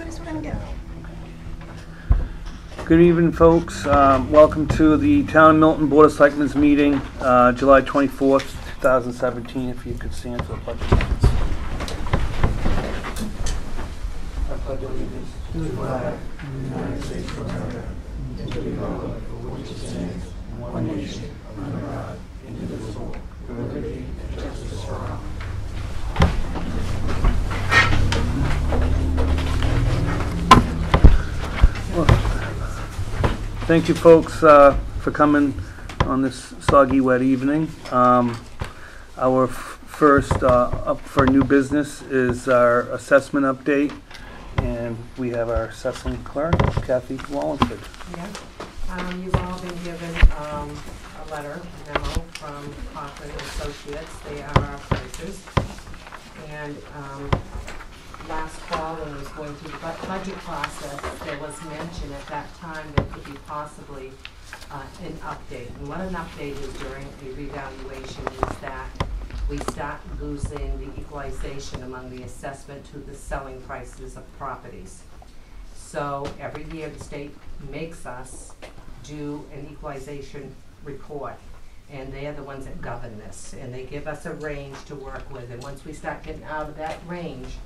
least we're gonna get. Good evening, folks. Welcome to the Town of Milton Board of Selectmen's meeting, July 24th, 2017. If you could stand for the pledge of allegiance. I pledge allegiance to the flag of the United States of America and to the republic for which it stands, one nation, under God, indivisible, with liberty and justice for all. Thank you, folks, for coming on this soggy, wet evening. Our first up for new business is our assessment update, and we have our assessing clerk, Kathy Wallingford. Yeah. You've all been given a letter, memo from Cochran Associates. They are our appraisers. And last fall, when we was going through the budget process, there was mention at that time there could be possibly an update. And what an update is during a revaluation is that we start losing the equalization among the assessment to the selling prices of properties. So every year the state makes us do an equalization report, and they are the ones that govern this, and they give us a range to work with, and once we start getting out of that range,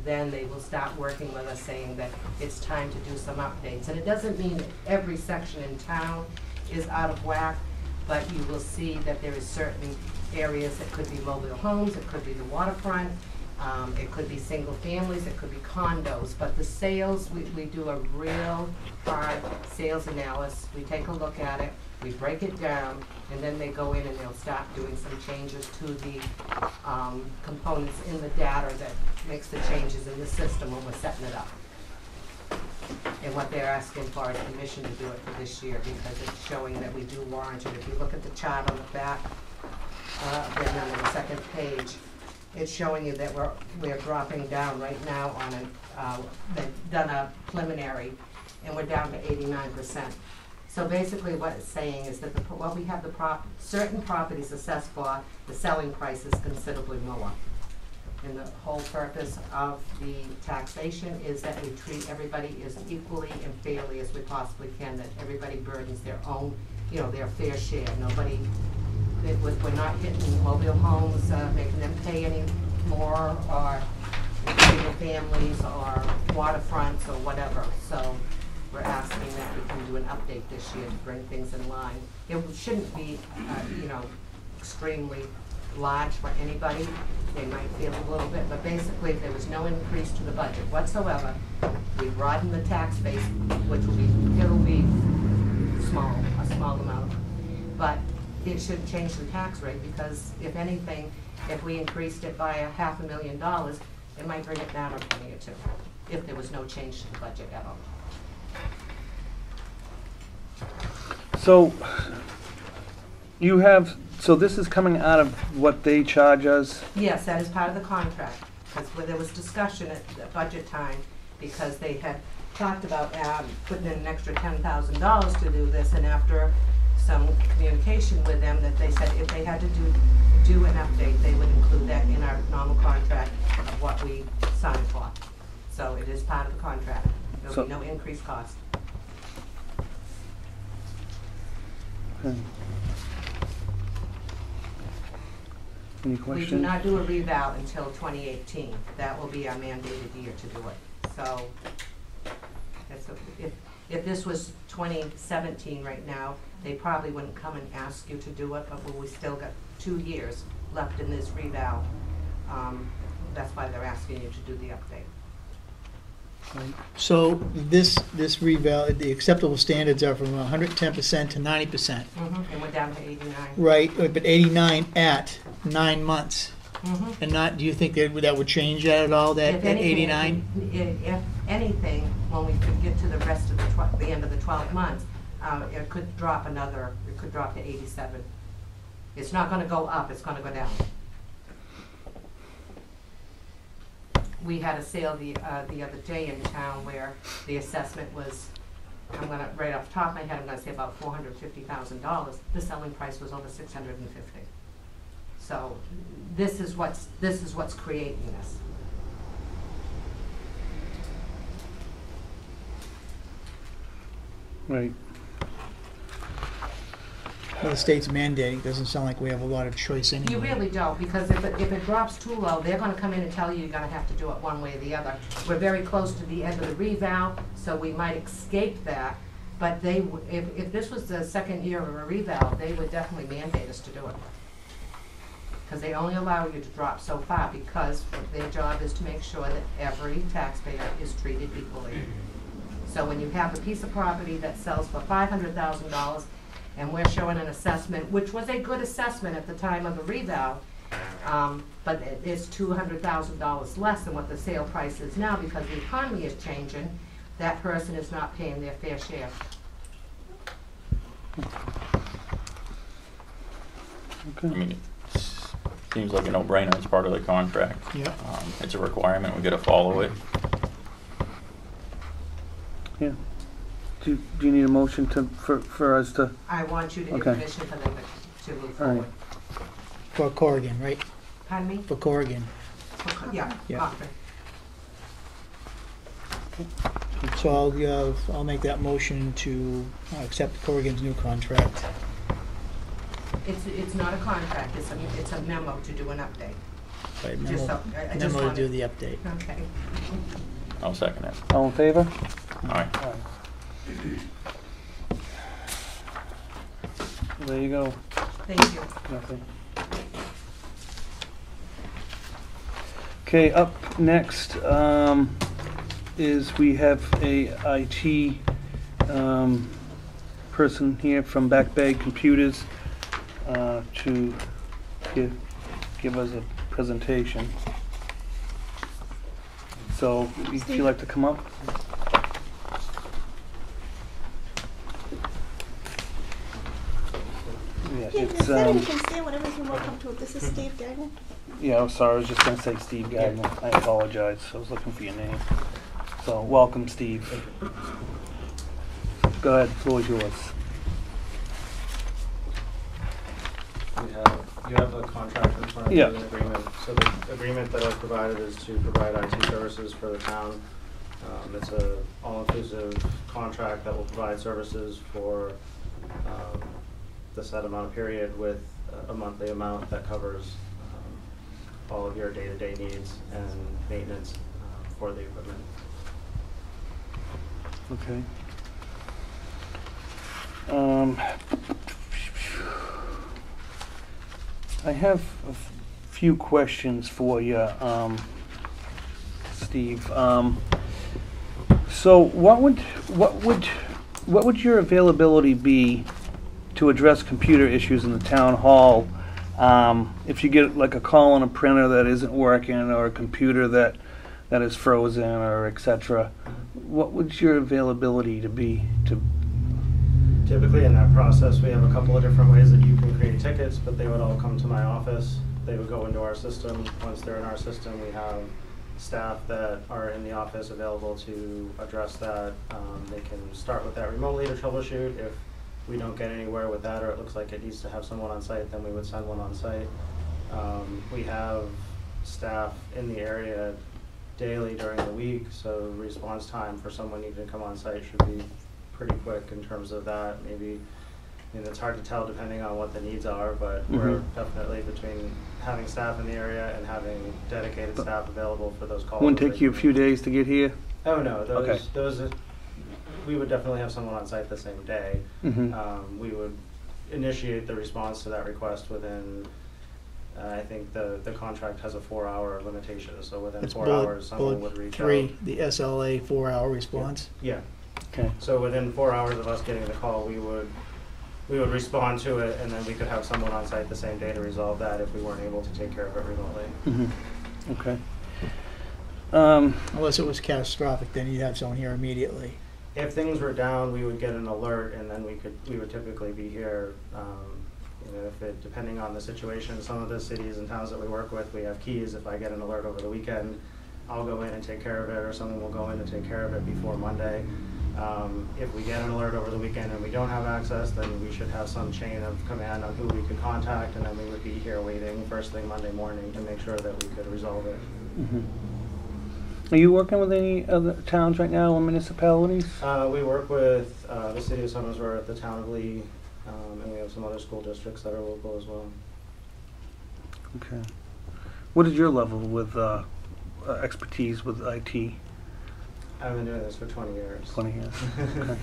then they will start working with us saying that it's time to do some updates. And it doesn't mean that every section in town is out of whack, but you will see that there is certain areas that could be mobile homes, it could be the waterfront, it could be single families, it could be condos. But the sales, we do a real hard sales analysis. We take a look at it, we break it down, and then they go in and they'll start doing some changes to the components in the data that makes the changes in the system when we're setting it up. And what they're asking for is permission to do it for this year, because it's showing that we do warrant it. If you look at the chart on the back, then on the second page, it's showing you that we're dropping down right now on they've done a preliminary, and we're down to 89%. So basically what it's saying is that what we have certain properties assessed for, the selling price is considerably lower. And the whole purpose of the taxation is that we treat everybody as equally and fairly as we possibly can, that everybody burdens their own, their fair share. We're not hitting mobile homes, making them pay any more, or single families, or waterfronts, or whatever. So we're asking that we can do an update this year to bring things in line. It shouldn't be, extremely large for anybody. They might feel a little bit, but basically if there was no increase to the budget whatsoever, we broaden the tax base, which it'll be a small amount. But it shouldn't change the tax rate, because if anything, if we increased it by $500,000, it might bring it down a penny or two, if there was no change to the budget at all. So so this is coming out of what they charge us? Yes, that is part of the contract, because there was discussion at the budget time, because they had talked about putting in an extra $10,000 to do this, and after some communication with them, that they said if they had to do an update, they would include that in our normal contract of what we signed for. So it is part of the contract. There will be no increased cost. Okay. Any questions? We do not do a reval until 2018. That will be our mandated year to do it. So if this was 2017 right now, they probably wouldn't come and ask you to do it, but we still got 2 years left in this reval. That's why they're asking you to do the update. So this reval, the acceptable standards are from 110% to 90%. And we're down to 89. Right, but 89 at 9 months. And not, do you think that would change that at all, that If anything, 89? If anything, when we could get to the rest of the end of the 12 months, it could drop to 87. It's not going to go up, it's going to go down. We had a sale the other day in town where the assessment was, right off the top of my head, I'm going to say about $450,000. The selling price was over $650,000. So this is what's creating this. Right. Well, the state's mandating, doesn't sound like we have a lot of choice anyway. You really don't, because if it drops too low, they're gonna come in and tell you you're gonna have to do it one way or the other. We're very close to the end of the revow, so we might escape that, but if this was the second year of a revow, they would definitely mandate us to do it. Because they only allow you to drop so far, because their job is to make sure that every taxpayer is treated equally. So when you have a piece of property that sells for $500,000, and we're showing an assessment, which was a good assessment at the time of the revow, but it's $200,000 less than what the sale price is now because the economy is changing, that person is not paying their fair share. I mean, it seems like a no-brainer. It's part of the contract. Yeah. It's a requirement. We got to follow it. Yeah. Do you need a motion for us to? I want you to give Okay. permission for them to move All right. forward. For Corrigan, right? Pardon me? For Corrigan. Yeah, Yeah. Cochran. So I'll make that motion to accept Corrigan's new contract. It's not a contract, it's a memo to do an update. Right, Just so, I just memo to wanted- do the update. Okay. I'll second it. All in favor? All right. There you go. Thank you. Nothing. Okay, up next is we have a IT person here from Back Bay Computers to give us a presentation. So, if you'd like to come up? Yeah, Yeah, it's, you can say whatever you more comfortable. This is Steve Gagnon. yeah, I'm sorry, I was just gonna say Steve Gagnon. I apologize, I was looking for your name. So, welcome, Steve. Go ahead, floor is yours. You have a contract in front of you, an agreement. So the agreement that I've provided is to provide IT services for the town. It's a all-inclusive contract that will provide services for the set amount of period with a monthly amount that covers all of your day-to-day needs and maintenance for the equipment. Okay. I have a few questions for you, Steve. So what would your availability be to address computer issues in the town hall? If you get like a call on a printer that isn't working or a computer that is frozen or etc., what would your availability to be to? Typically in that process, we have a couple of different ways that you can create tickets, but they would all come to my office. They would go into our system. Once they're in our system, we have staff that are in the office available to address that. They can start with that remotely to troubleshoot. If we don't get anywhere with that or it looks like it needs to have someone on site, then we would send one on site. We have staff in the area daily during the week, so response time for someone needing to come on site should be pretty quick in terms of that. Maybe, I mean, it's hard to tell depending on what the needs are, but we're definitely between having staff in the area and having dedicated staff available for those calls. Wouldn't take you a few days to get here? Oh no, Okay. we would definitely have someone on site the same day. We would initiate the response to that request within, I think the contract has a 4-hour limitation, so within It's 4 hours someone would reach out. the SLA 4-hour response. Yeah. Okay. So within 4 hours of us getting the call, we would respond to it, and then we could have someone on site the same day to resolve that if we weren't able to take care of it remotely. Okay. Unless it was catastrophic, then you'd have someone here immediately. If things were down, we would get an alert, and then we would typically be here. You know, depending on the situation, some of the cities and towns that we work with, we have keys. If I get an alert over the weekend, I'll go in and take care of it, or someone will go in and take care of it before Monday. If we get an alert over the weekend and we don't have access, then we should have some chain of command on who we could contact, and then we would be here waiting first thing Monday morning to make sure that we could resolve it. Are you working with any other towns right now or municipalities? We work with the city of Somersworth, the town of Lee, and we have some other school districts that are local as well. Okay. What is your level with expertise with IT? I've been doing this for 20 years. 20 years. Okay.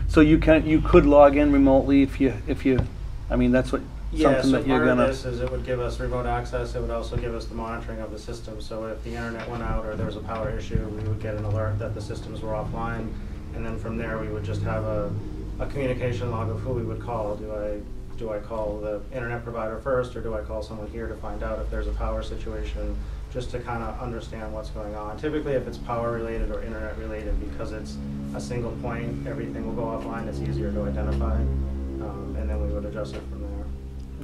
So you could log in remotely if you, I mean, that's what, Yeah, something so that you're part of gonna. this is it would give us remote access. It would also give us the monitoring of the system. So if the internet went out or there was a power issue, we would get an alert that the systems were offline. And then from there, we would just have a communication log of who we would call. Do I call the internet provider first, or do I call someone here to find out if there's a power situation, just to kind of understand what's going on. Typically, if it's power related or internet related, because it's a single point, everything will go offline. It's easier to identify, and then we would adjust it from there.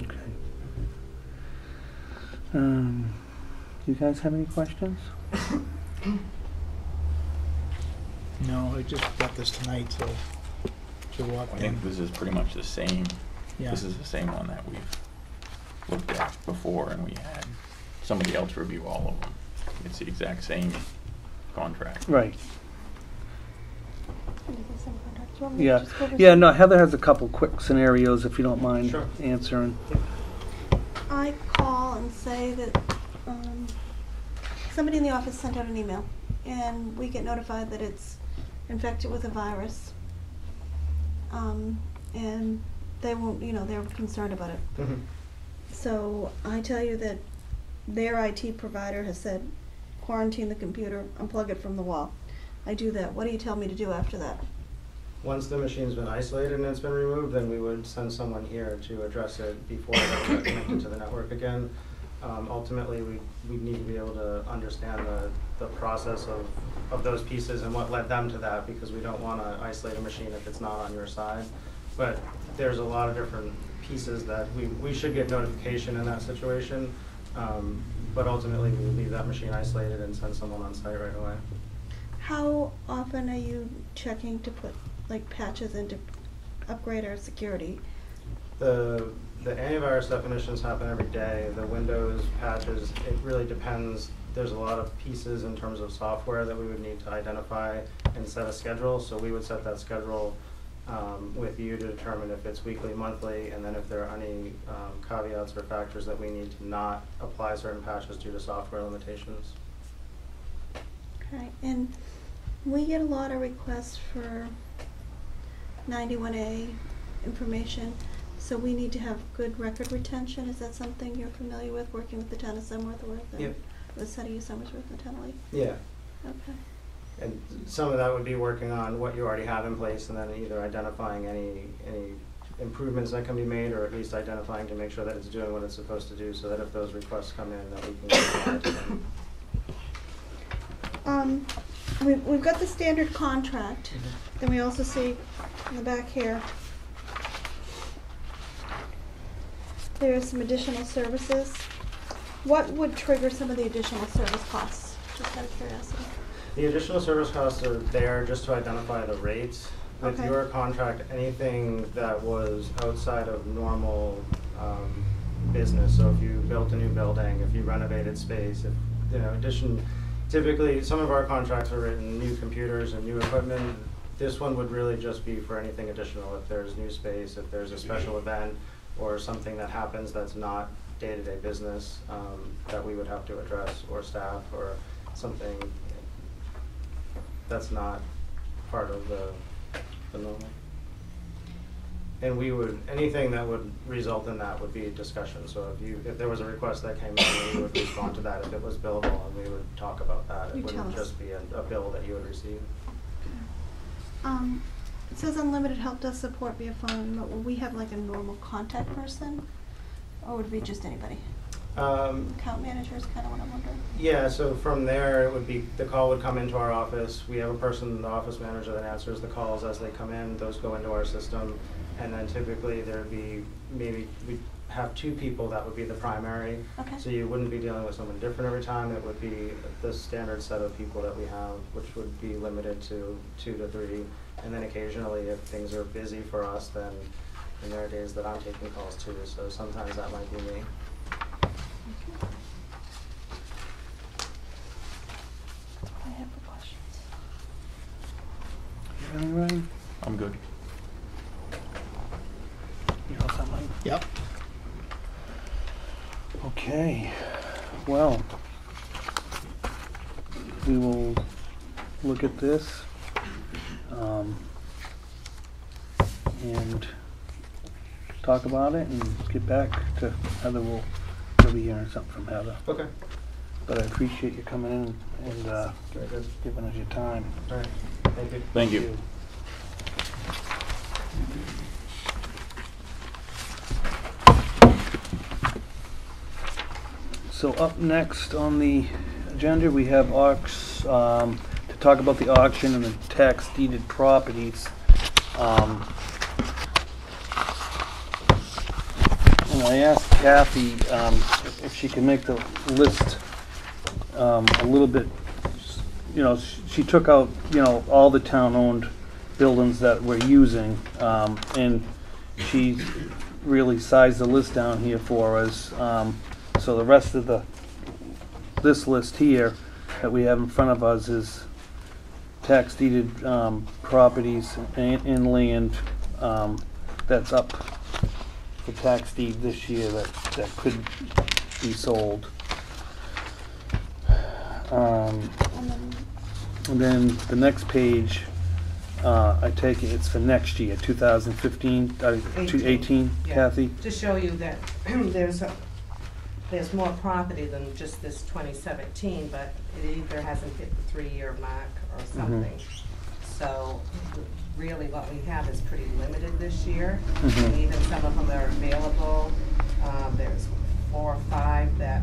Okay. You guys have any questions? No, I just got this tonight, so to walk I in. think this is pretty much the same. Yeah. This is the same one that we've looked at before, and we had somebody else review all of them. It's the exact same contract. Right. Under the same contract. Do you want me to Yeah. just go over Yeah, some- no, Heather has a couple quick scenarios if you don't mind Sure. answering. I call and say that somebody in the office sent out an email, and we get notified that it's infected with a virus, and they won't, they're concerned about it. Mhm. So I tell you that their IT provider has said, quarantine the computer, unplug it from the wall. I do that. What do you tell me to do after that? Once the machine's been isolated and it's been removed, then we would send someone here to address it before it got connected to the network again. Ultimately, we need to be able to understand the process of those pieces and what led them to that, because we don't want to isolate a machine if it's not on your side. But there's a lot of different pieces that we should get notification in that situation. But ultimately, we would leave that machine isolated and send someone on site right away. How often are you checking to put patches in to upgrade our security? The antivirus definitions happen every day. The Windows patches, it really depends. There's a lot of pieces in terms of software that we would need to identify and set a schedule. So we would set that schedule with you to determine if it's weekly, monthly, and then if there are any caveats or factors that we need to not apply certain patches due to software limitations. Okay, and we get a lot of requests for 91A information, so we need to have good record retention. Is that something you're familiar with, working with the town of Somersworth and Yep. the city of Somersworth and the town of Lee? Yeah. Okay. And some of that would be working on what you already have in place, and then either identifying any improvements that can be made, or at least identifying to make sure that it's doing what it's supposed to do, so that if those requests come in, that we can reply to them. We've got the standard contract. Then we also see in the back here, there are some additional services. What would trigger some of the additional service costs? Just out of curiosity. The additional service costs are there just to identify the rates. With Okay. your contract, anything that was outside of normal business, so if you built a new building, if you renovated space, if, typically some of our contracts are written new computers and new equipment. This one would really just be for anything additional, if there's new space, if there's a special event, or something that happens that's not day-to-day business that we would have to address, or staff, or something that's not part of the normal. And we would, anything that would result in that would be a discussion. So if there was a request that came in, we would respond to that if it was billable, and we would talk about that. It You tell wouldn't us. just be a bill that you would receive. It says unlimited help desk support via phone, but will we have like a normal contact person? Or would it be just anybody? Account managers, kind of what I'm wondering. Yeah, so from there, it would be, the call would come into our office. We have a person, the office manager, that answers the calls as they come in. Those go into our system. And then typically there'd be, maybe we'd have two people that would be the primary. Okay. So you wouldn't be dealing with someone different every time. It would be the standard set of people that we have, which would be limited to 2 to 3. And then occasionally, if things are busy for us, then there are days that I'm taking calls too. So sometimes that might be me. Anybody? I'm good. You know something? Yep. Okay, well, we will look at this, and talk about it and get back to Heather. We'll be hearing something from Heather. Okay. But I appreciate you coming in and Very good. giving us your time. All right. Thank you. Thank you. So up next on the agenda, we have to talk about the auction and the tax deeded properties. And I asked Kathy if she can make the list a little bit, she took out, all the town-owned buildings that we're using, and she really sized the list down here for us. So the rest of this list here that we have in front of us is tax deeded properties and land that's up for tax deed this year that could be sold. And then the next page, I take it's for next year, 2015, 18, Yeah. Kathy? To show you that there's more property than just this 2017, but it either hasn't hit the 3-year mark or something. So really what we have is pretty limited this year. And even some of them that are available, there's 4 or 5 that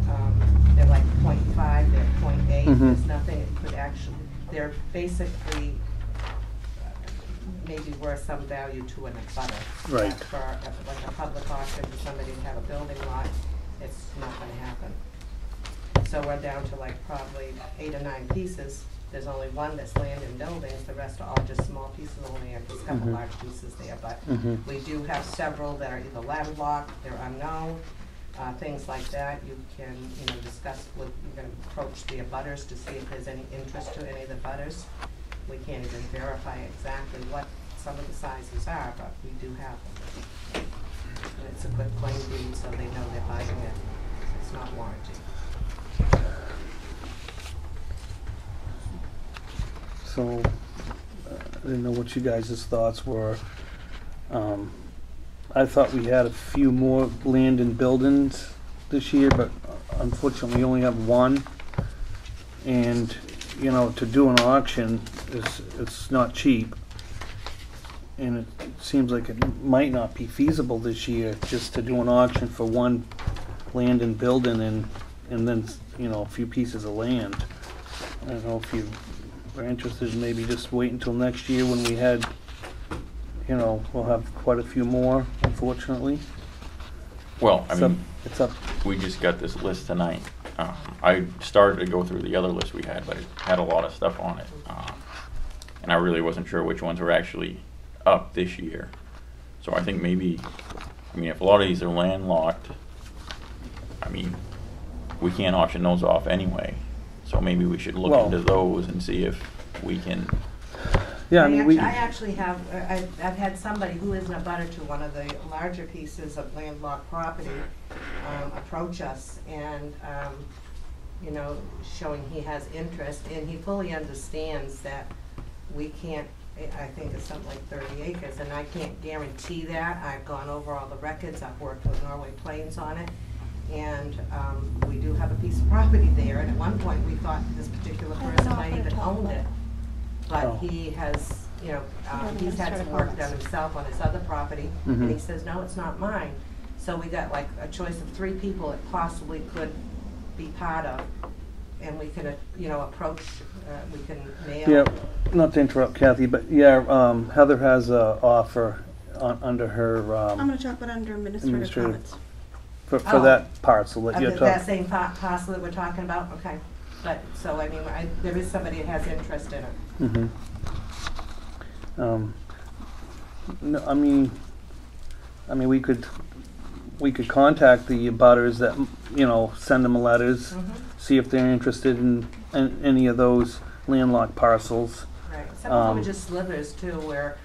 they're like 0.5, they're 0.8. There's nothing that could actually, they're basically maybe worth some value to an abutter. Right. But for like a public auction for somebody to have a building lot, it's not gonna happen. So we're down to like probably 8 or 9 pieces. There's only 1 that's land and buildings, the rest are all just small pieces of land. There's a couple large pieces there, but we do have several that are either landlocked, they're unknown, things like that. You can, discuss with, you can approach the abutters to see if there's any interest to any of the abutters. We can't even verify exactly what some of the sizes are, but we do have them. And it's a quick claim deed, so they know they're buying it. It's not warranty. So, I didn't know what you guys' thoughts were. I thought we had a few more land and buildings this year, but unfortunately we only have 1. And, to do an auction it's not cheap. And it seems like it might not be feasible this year just to do an auction for 1 land and building and then, a few pieces of land. I don't know if you are interested in maybe just wait until next year when we had, we'll have quite a few more, unfortunately. Well, I mean, It's up. we just got this list tonight. I started to go through the other list we had, but it had a lot of stuff on it. And I really wasn't sure which ones were actually up this year. So I think maybe, if a lot of these are landlocked, we can't auction those off anyway. So maybe we should look Well- into those and see if we can. Yeah, I actually have, I've had somebody who isn't a butter to one of the larger pieces of landlocked property approach us and, showing he has interest, and he fully understands that we can't, I think it's something like 30 acres, and I can't guarantee that. I've gone over all the records, I've worked with Norway Plains on it, and we do have a piece of property there, and at one point we thought this particular person might even own it. But Oh. he has, he's had some work done himself on his other property, and he says, no, it's not mine. So we got like a choice of 3 people it possibly could be part of, and we can, approach, we can mail. Yeah, not to interrupt Kathy, but yeah, Heather has a offer under her, I'm gonna talk about under administrative Administrative. comments. for Oh. that parcel that you're That talking. same parcel that we're talking about, okay. But, so, there is somebody that has interest in it. No, we could contact the abutters that, send them letters, see if they're interested in any of those landlocked parcels. Right, some of them are just slivers too, where,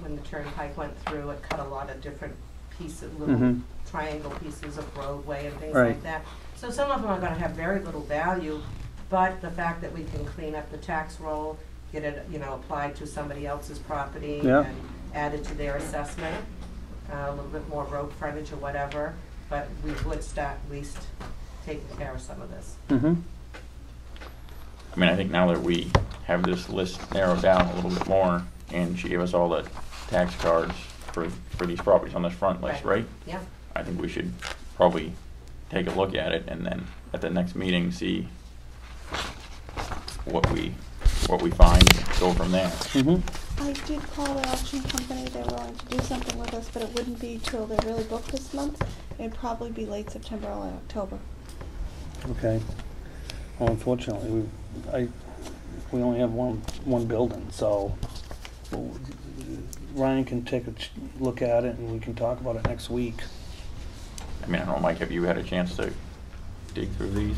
when the turnpike went through, it cut a lot of different pieces, little triangle pieces of roadway and things Right. like that. So some of them are gonna have very little value, but the fact that we can clean up the tax roll, get it, you know, applied to somebody else's property Yeah. and added to their assessment, a little bit more road frontage or whatever, but we would start at least taking care of some of this. Mm-hmm. I mean, I think now that we have this list narrowed down a little bit more, and she gave us all the tax cards for these properties on this front list, right? Yeah. I think we should probably take a look at it, and then at the next meeting, see what we find, go from there. Mm-hmm. I did call the auction company. They're willing to do something with us, but it wouldn't be till they're really booked this month. It'd probably be late September or October. Okay. Well, unfortunately, we only have one building, so Ryan can take a look at it and we can talk about it next week. I mean, I don't know, Mike, have you had a chance to dig through these?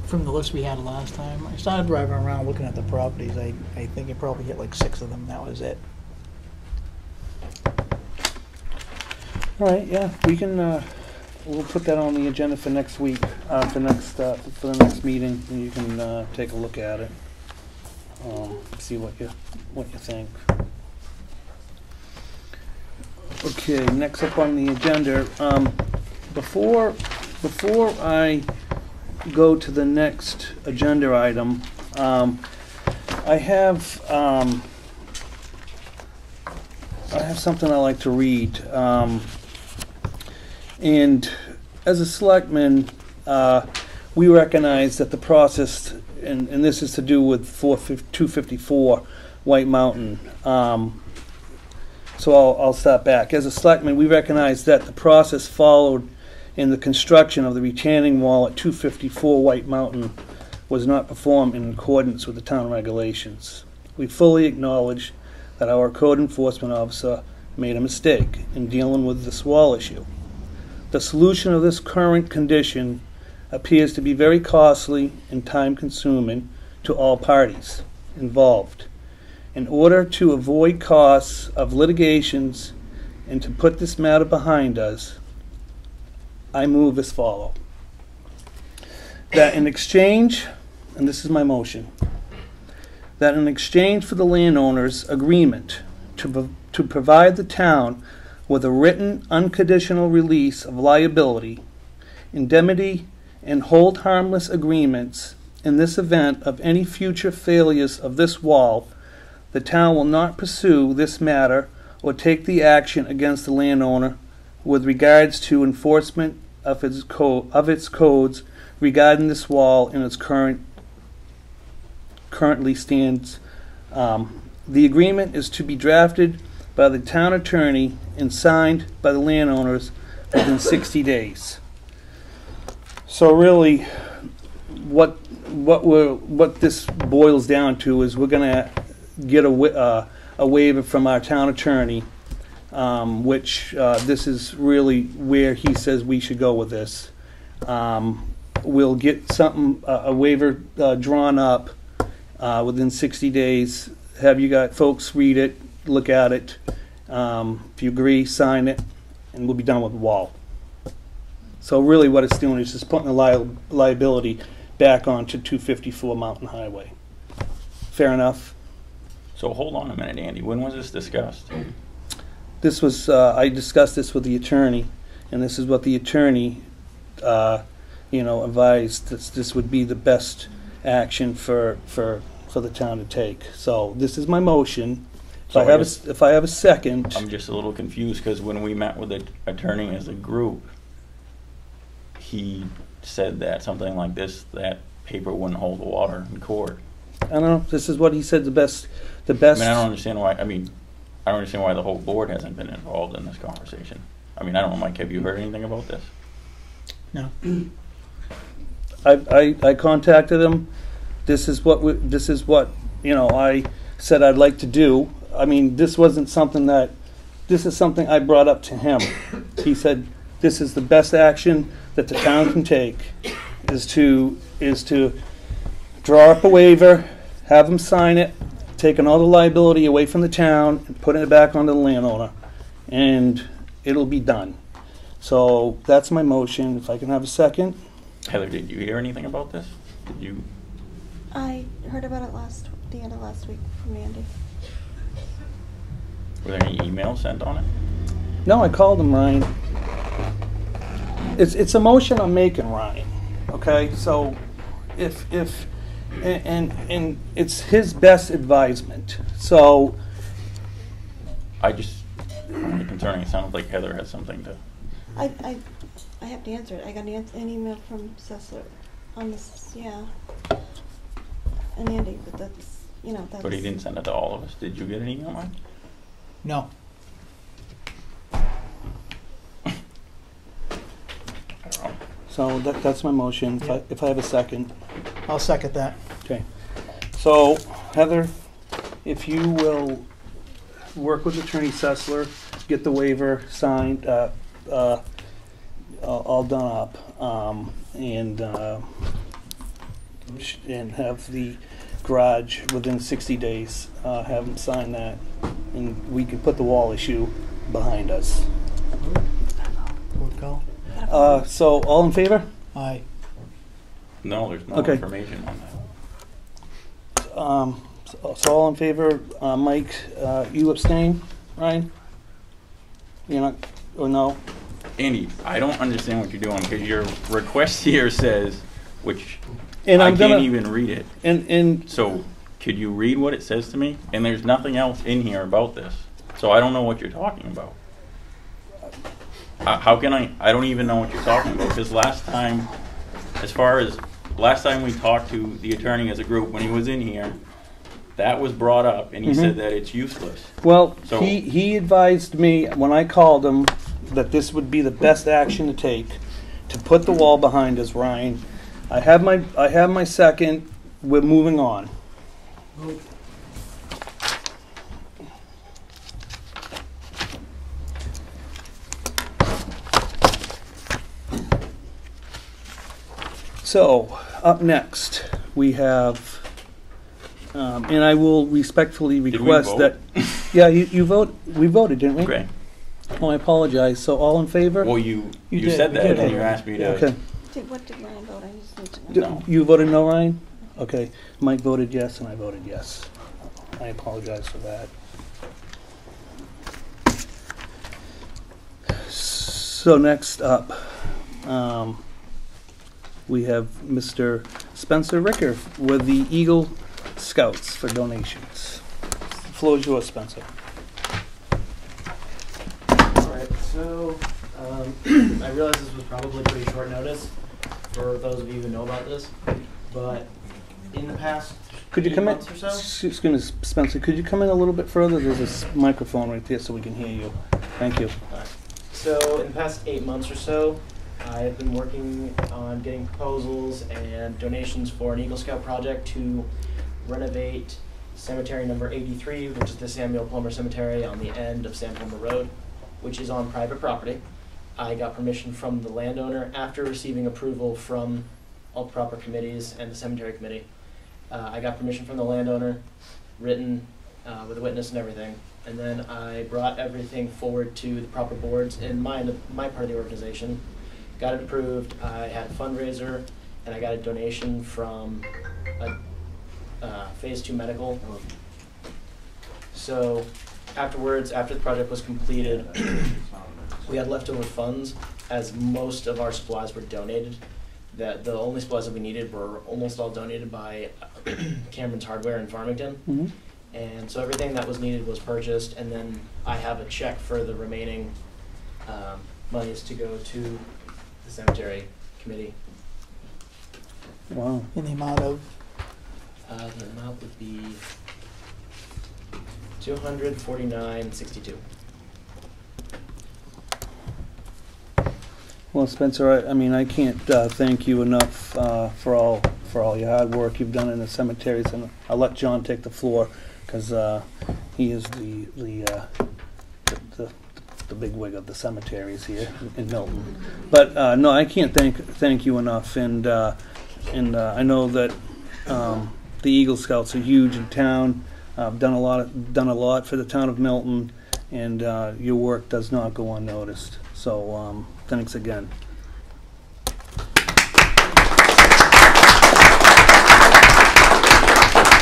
From the list we had last time, I started driving around looking at the properties. I think it probably hit like 6 of them. That was it. All right, yeah, we can, we'll put that on the agenda for next week, for the next meeting, and you can, take a look at it. See what you think. Okay, next up on the agenda, before I go to the next agenda item, I have something I like to read. And as a selectman, we recognize that the process, and this is to do with 254 White Mountain. So I'll step back. As a selectman, we recognize that the process followed in the construction of the retaining wall at 254 White Mountain was not performed in accordance with the town regulations. We fully acknowledge that our code enforcement officer made a mistake in dealing with this wall issue. The solution of this current condition appears to be very costly and time-consuming to all parties involved. In order to avoid costs of litigations and to put this matter behind us, I move as follows. That in exchange, and this is my motion, that in exchange for the landowner's agreement to provide the town with a written unconditional release of liability, indemnity, and hold harmless agreements in this event of any future failures of this wall, the town will not pursue this matter or take the action against the landowner with regards to enforcement of its codes regarding this wall and its currently stands. The agreement is to be drafted by the town attorney and signed by the landowners within 60 days. So really, what this boils down to is we're going to get a waiver from our town attorney, which this is really where he says we should go with this. We'll get a waiver drawn up within 60 days. Have you got folks read it, look at it. If you agree, sign it, and we'll be done with the wall. So really what it's doing is just putting the liability back onto 254 Mountain Highway. Fair enough? So hold on a minute, Andy. When was this discussed? This was, I discussed this with the attorney, and this is what the attorney, advised that this would be the best action for the town to take. So this is my motion. If I have a second. I'm just a little confused because when we met with the attorney as a group, he said that something like this, that paper wouldn't hold the water in court. I don't know. This is what he said. The best. I mean, I don't understand why. I don't understand why the whole board hasn't been involved in this conversation. I mean, I don't know, Mike. Have you heard anything about this? No. I contacted him. This is what I said I'd like to do. I mean, this wasn't something that. This is something I brought up to him. He said this is the best action that the town can take is to draw up a waiver, have them sign it, taking all the liability away from the town and putting it back onto the landowner, and it'll be done. So that's my motion. If I can have a second. Heather, did you hear anything about this? Did you? I heard about it the end of last week from Andy. Were there any emails sent on it? No, I called him, Ryan. It's a motion I'm making, Ryan. Okay, so and it's his best advisement. So Concerning, it sounded like Heather had something to. I have to answer it. I got an email from Sessler on this, yeah. And Andy, but that's, that's. But he didn't send it to all of us. Did you get an email, Mike? No. I don't know. So that's my motion. If I have a second. I'll second that. Okay. So Heather, if you will work with Attorney Sessler, get the waiver signed, all done up, and have the garage within 60 days. Have them sign that, and we can put the wall issue behind us. Roll call. So all in favor? Aye. No, there's no Okay. information on that. So all in favor, Mike, you abstain, Ryan? You're not, or no? Andy, I don't understand what you're doing because your request here says, which And I I'm gonna, can't even read it. and So, could you read what it says to me? And there's nothing else in here about this. So I don't know what you're talking about. How can I don't even know what you're talking about. Because last time we talked to the attorney as a group, when he was in here, that was brought up and he said that it's useless. well, So- he advised me when I called him that this would be the best action to take, to put the wall behind us, Ryan. I have my second. We're moving on. So, up next, we have, and I will respectfully Did we request vote? that. Yeah, you vote. We voted, didn't we? Okay. Oh, I apologize. So, all in favor? Well, you did, said we that did. and you asked me to. Okay. What did Ryan vote? I just need to know. No. You voted no, Ryan? Okay. Mike voted yes, and I voted yes. I apologize for that. So next up, we have Mr. Spencer Ricker with the Eagle Scouts for donations. The floor is yours, Spencer. Alright, so I realize this was probably pretty short notice for those of you who know about this, but in the past Could you 8 come in? months or so, Excuse me, Spencer. Could you come in a little bit further? There's this microphone right there, so we can hear you. Thank you. so in the past 8 months or so, I've been working on getting proposals and donations for an Eagle Scout project to renovate cemetery number 83, which is the Samuel Plummer Cemetery on the end of Sam Plummer Road, which is on private property. I got permission from the landowner after receiving approval from all the proper committees and the cemetery committee. I got permission from the landowner, written with a witness and everything, and then I brought everything forward to the proper boards in my part of the organization. Got it approved. I had a fundraiser, and I got a donation from Phase 2 Medical. So afterwards, after the project was completed, we had leftover funds, as most of our supplies were donated. The only supplies that we needed were almost all donated by Cameron's Hardware in Farmington. Mm-hmm. And so everything that was needed was purchased, and then I have a check for the remaining monies to go to the cemetery committee. Wow. In the amount of, The amount would be $249.62. Well, Spencer, I mean, I can't thank you enough for all your hard work you've done in the cemeteries, and I'll let John take the floor because he is the big wig of the cemeteries here in Milton. But no, I can't thank you enough, and I know that the Eagle Scouts are huge in town. Done a lot for the town of Milton, and your work does not go unnoticed. So thanks again.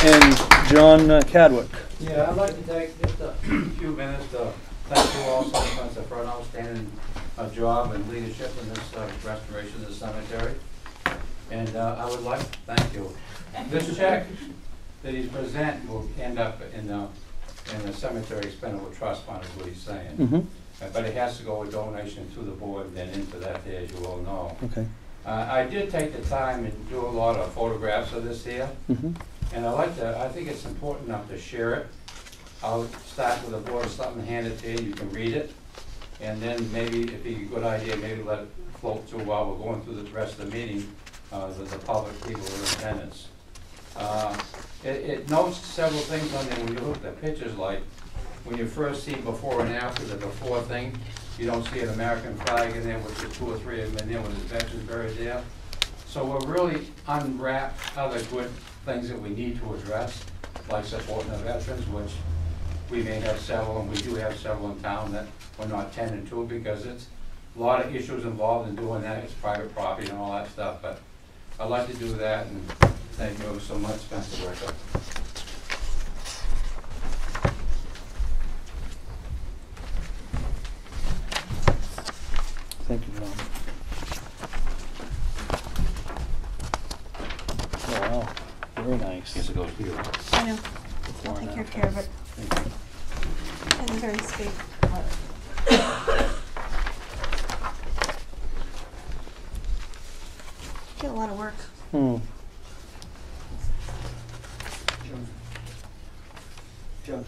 And John Cadwick. Yeah, I'd like to take just a few minutes to thank you all so much for an outstanding job and leadership in this restoration of the cemetery. And I would like to thank you. This check that he's presenting will end up in the cemetery expendable trust fund, is what he's saying. Mm-hmm. But it has to go with donation to the board and then into that there, as you all know. Okay. I did take the time and do a lot of photographs of this here. Mm-hmm. And I think it's important enough to share it. I'll start with a board of something, hand it to you, you can read it. And then maybe, if it's a good idea, maybe let it float through while we're going through the rest of the meeting with the public people who are in attendance. It notes several things on there when you look at the pictures, like when you first see before and after the before thing, you don't see an American flag in there, which is 2 or 3 of them in there with the veterans buried there. So we're really unwrapped other good things that we need to address, like supporting the veterans, which we may have several, and we do have several in town that we're not tending to, because it's a lot of issues involved in doing that. It's private property and all that stuff, but I'd like to do that, and thank you so much, Spencer Ricker. Thank you, John. Oh, wow. Very nice. Yes, it goes here. I know. Before I'll and take after. care of it. Thank you. And a very sweet letter. Did a lot of work. Hmm. John,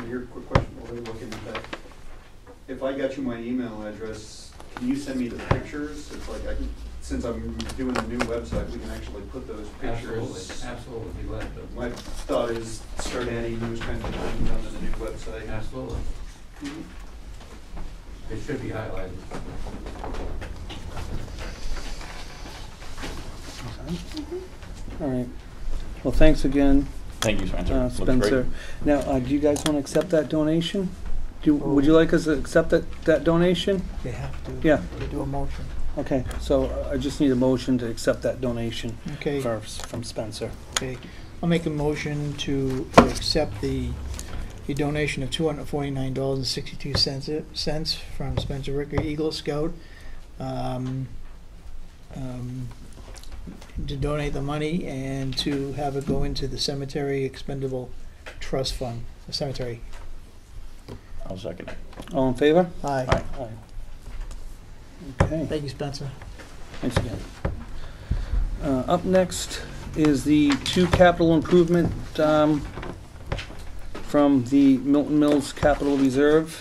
here, quick question while we're looking at that. If I got you my email address, can you send me the pictures? It's like, since I'm doing a new website, we can actually put those pictures. Absolutely, glad to. My thought is start adding those kinds of things onto the new website. Absolutely. It should be highlighted. All right. Well, thanks again, Thank you, Spencer. Looks Spencer. great. Now, do you guys want to accept that donation? Would you like us to accept that donation? They have to. Yeah. They do a motion. Okay, so I just need a motion to accept that donation Okay. from Spencer. Okay. I'll make a motion to accept the donation of $249.62 from Spencer Ricker, Eagle Scout, to donate the money and to have it go into the cemetery expendable trust fund, the cemetery. I'll second it. All in favor? Aye. Aye. Aye. Okay, Thank you, Spencer. thanks again. Up next is the 2 capital improvement from the Milton Mills Capital Reserve.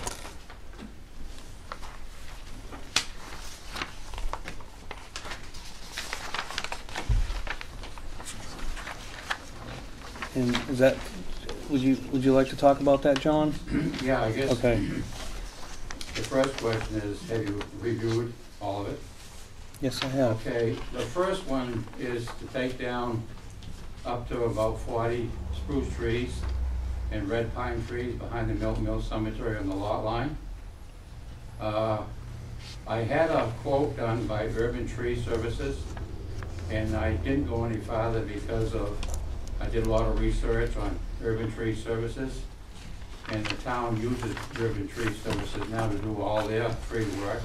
And is that, would you like to talk about that, John? Yeah, I guess Okay, the first question is, have you reviewed all of it? yes, I have. Okay, the first one is to take down up to about 40 spruce trees and red pine trees behind the Milton Mills Cemetery on the lot line. I had a quote done by Urban Tree Services, and I didn't go any farther because I did a lot of research on Urban Tree Services, and the town uses Urban Tree Services now to do all their tree work,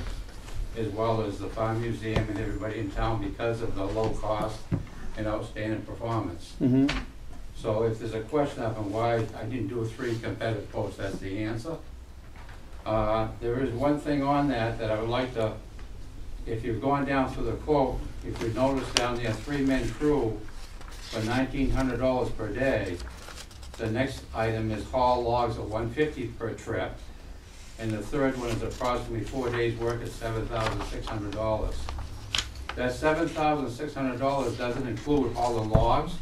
as well as the Farm Museum and everybody in town, because of the low cost and outstanding performance. Mm-hmm. So if there's a question of why I didn't do 3 competitive quotes, that's the answer. There is one thing on that I would like to, if you've gone down through the quote, if you notice down there, 3-man crew for $1,900 per day. The next item is haul logs at $150 per trip. And the third one is approximately 4 days work at $7,600. That $7,600 doesn't include all the logs.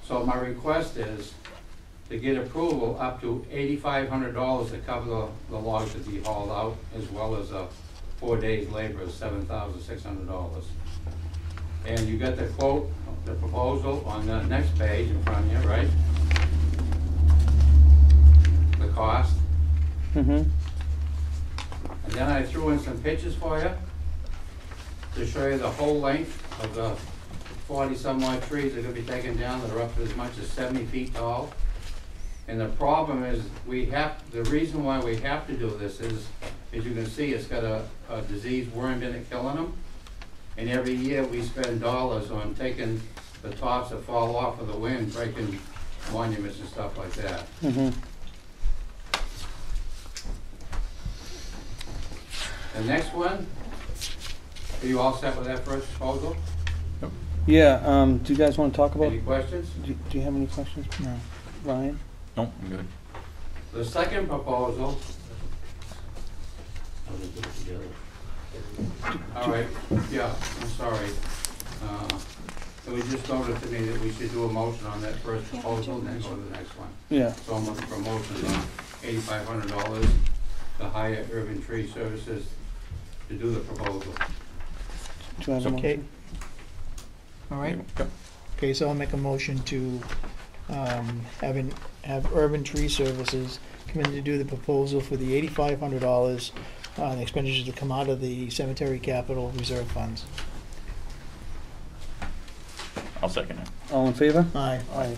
So my request is to get approval up to $8,500 to cover the logs to be hauled out, as well as 4 days labor of $7,600. And you got the quote, the proposal on the next page in front of you, right? The cost. Mm-hmm. And then I threw in some pictures for you to show you the whole length of the 40-some odd trees that are gonna be taken down that are up to as much as 70 feet tall. And the problem is, the reason why we have to do this is, as you can see, it's got a diseased worm in it killing them. And every year we spend dollars on taking the tops that fall off of the wind, breaking monuments and stuff like that. Mm-hmm. The next one, are you all set with that first proposal? Yeah, do you guys want to talk about, Any questions? do you have any questions? No. Ryan? No, I'm good. The second proposal. All right, yeah, I'm sorry. It was just noted to me that we should do a motion on that first proposal and then go to the next one. Yeah. So I'm looking for a motion on $8,500 to hire Urban Tree Services to do the proposal. Do you have a Okay. motion? All right. Yep. Okay, so I'll make a motion to have Urban Tree Services come in to do the proposal for the $8,500 the expenditures to come out of the cemetery capital reserve funds. I'll second it. All in favor? Aye. Aye.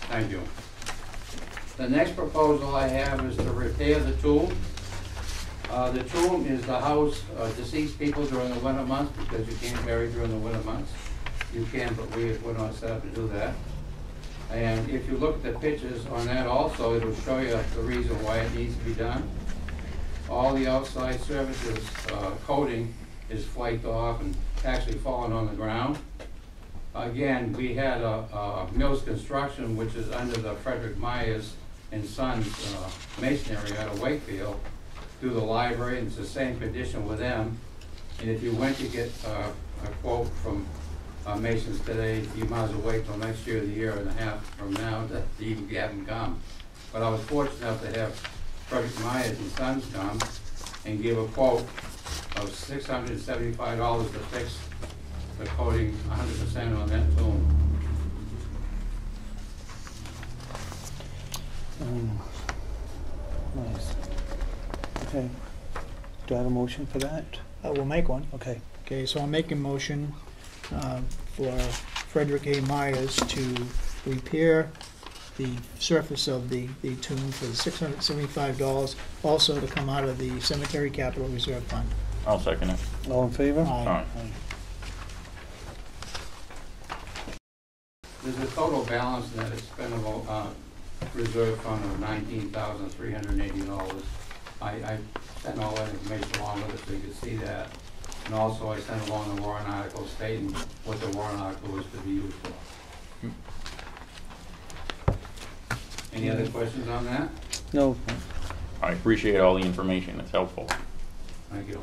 Thank you. The next proposal I have is to repair the tomb. The tomb is the house of deceased people during the winter months, because you can't bury during the winter months. You can, but we're not set up to do that. And if you look at the pictures on that also, it'll show you the reason why it needs to be done. All the outside surfaces, coating is flaked off and actually fallen on the ground. Again, we had a Mills Construction, which is under the Frederick Myers and Sons masonry out of Wakefield, do the library, and it's the same condition with them. And if you went to get a quote from masons today, you might as well wait till next year, the year and a half from now to even have them come. But I was fortunate enough to have Frederick Myers and Sons come and give a quote of $675 to fix the coating 100% on that tomb. Nice. Okay. Do I have a motion for that? We'll make one. Okay. Okay, so I'll make a motion for Frederick A. Myers to repair the surface of the tomb for $675, also to come out of the cemetery capital reserve fund. I'll second it. All in favor? Aye. There's a total balance in that expendable reserve fund of $19,380. I sent all that information along with it so you could see that. And also I sent along the warrant article stating what the warrant article was to be used for. Any other questions on that? No. I appreciate all the information. It's helpful. Thank you.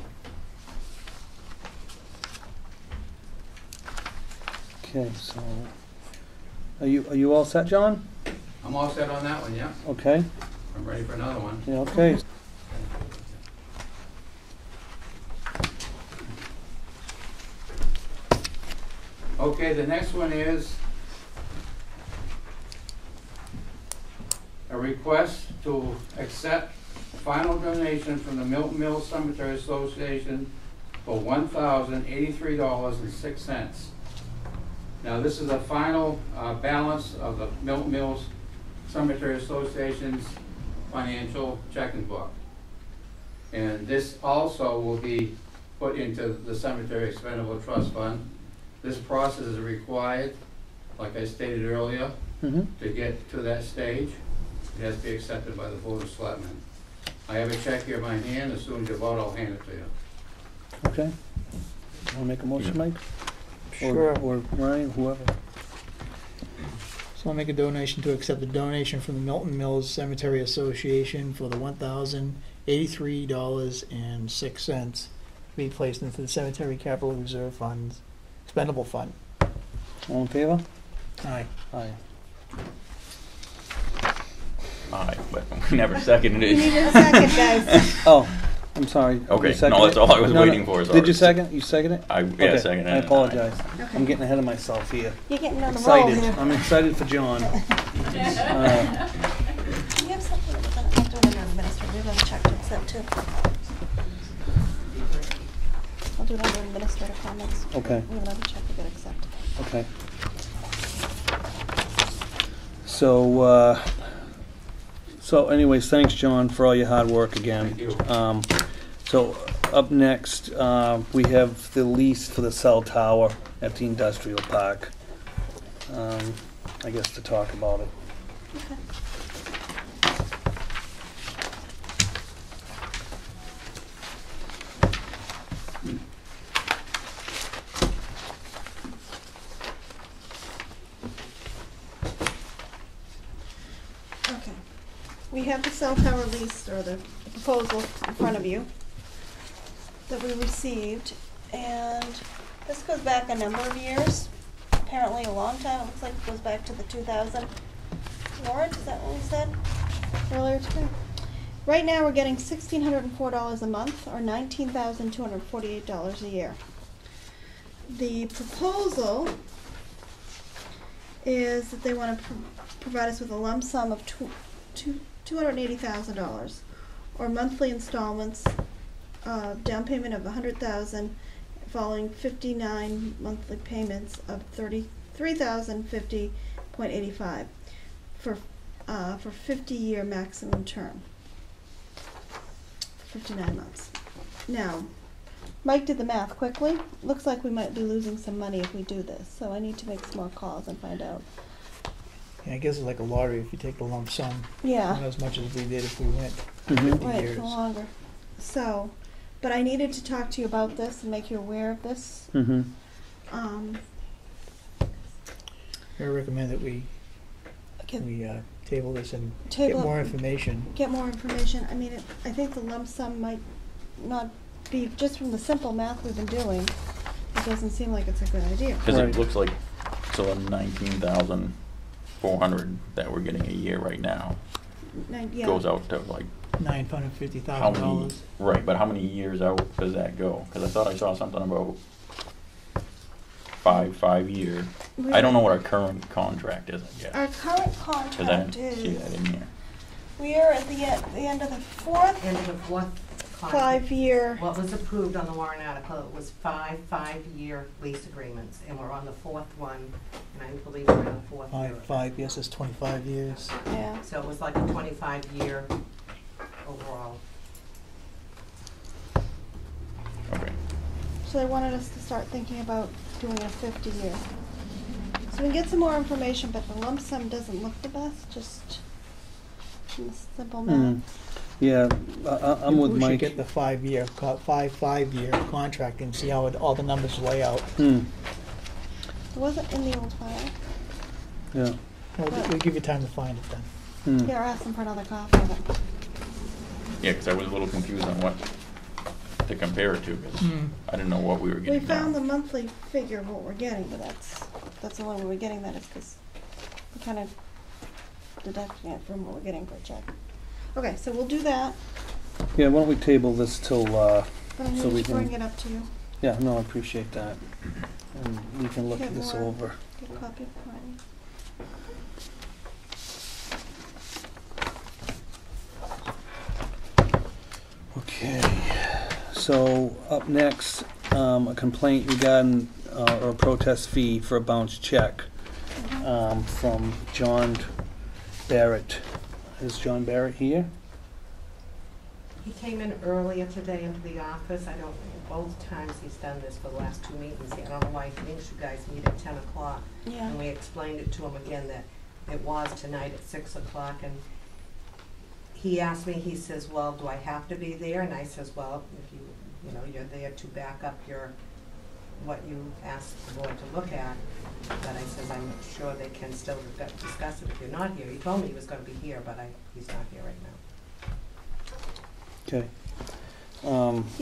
Okay, so, are you all set, John? I'm all set on that one, yeah. Okay. I'm ready for another one. Yeah, okay. Okay, the next one is a request to accept final donation from the Milton Mills Cemetery Association for $1,083.06. Now, this is the final balance of the Milton Mills Cemetery Association's financial checking book. And this also will be put into the Cemetery Expendable Trust Fund. This process is required, like I stated earlier, to get to that stage. It has to be accepted by the Board of Selectmen. I have a check here in my hand. As soon as you vote, I'll hand it to you. Okay. Want to make a motion, Mike? Sure. Or Ryan, whoever. So I'll make a donation to accept the donation from the Milton Mills Cemetery Association for the $1,083.06 be placed into the Cemetery Capital Reserve Fund's expendable fund. All in favor? Aye. Aye. Aye, but we never seconded We need it. a second, guys. Oh, I'm sorry. Okay, You second no, that's it? all I was No, no. waiting for. Did you second? You second it? Yeah, Okay, second. I apologize. Okay. I'm getting ahead of myself here. You're getting on the roll Excited. here. I'm excited for John. Do you have something that doesn't have to under administrator? We have a check to accept too. I'll do it under administrative comments. Okay. We have another check we gotta accept. Okay. So, so anyways, thanks, John, for all your hard work again. Thank you. So up next, we have the lease for the cell tower at the industrial park. I guess to talk about it. Okay. Okay. We have the cell tower lease, or the proposal in front of you that we received, and this goes back a number of years, apparently a long time. It looks like it goes back to the 2000 warrant. Is that what we said earlier today? Right now, we're getting $1,604 a month, or $19,248 a year. The proposal is that they want to provide us with a lump sum of $280,000, or monthly installments, down payment of $100,000, following 59 monthly payments of $33,050.85 for 50-year maximum term, 59 months. Now, Mike did the math quickly. Looks like we might be losing some money if we do this, so I need to make some more calls and find out. Yeah, I guess it's like a lottery if you take the lump sum. Yeah. Not as much as we did if we went Mhm. 50 Right, years. no longer. So, but I needed to talk to you about this and make you aware of this. Mm-hmm. I recommend that we Get, table this and Table get it. more information. get more information. I mean, I think the lump sum might not be, just from the simple math we've been doing, it doesn't seem like it's a good idea. Because Right. it looks like it's a 19,400 that we're getting a year right now. Yeah. Goes out to like how many? $950,000. Right, but how many years out does that go? Because I thought I saw something about 5 year. I don't know what our current contract is, I guess. Our current Because I contract didn't see that is, in here. we are at the end of the fourth End of the fourth contract. 5-year. What was approved on the warrant article, it was 5 year lease agreements, and we're on the fourth one, and I believe we're in the fourth year. Yes, it's 25 years. Yeah. So it was like a 25-year overall. Okay. So they wanted us to start thinking about doing a 50-year. So we can get some more information, but the lump sum doesn't look the best, just from the simple math. Mm. Yeah, I'm with We should Mike. get the 5-year, five-year contract and see how all the numbers lay out. Hmm, It wasn't in the old file. yeah. We'll give you time to find it then. Hmm. Here, I'll ask them for another copy of it. Yeah, because I was a little confused on what to compare it to, 'cause I didn't know what we were We getting found now. the monthly figure of what we're getting, but that's the only way we're getting that is because we're kind of deducting it from what we're getting per check. Okay, so we'll do that, Yeah, why don't we table this till, but I So need we to bring can- it up to you. yeah, no, I appreciate that. And we can look Get this more. over. Get a copy of mine. Okay, so up next, a complaint regarding, or a protest fee for a bounce check, from John Barrett. Is John Barrett here? He came in earlier today into the office. I don't, both times he's done this for the last 2 meetings. I don't know why he thinks you guys meet at 10 o'clock. Yeah. And we explained it to him again that it was tonight at 6 o'clock, and he asked me, he says, well, do I have to be there? And I says, well, if you know, you're there to back up what you asked the board to look at. But I says, I'm sure they can still discuss it if you're not here. He told me he was gonna be here, but he's not here right now. Okay.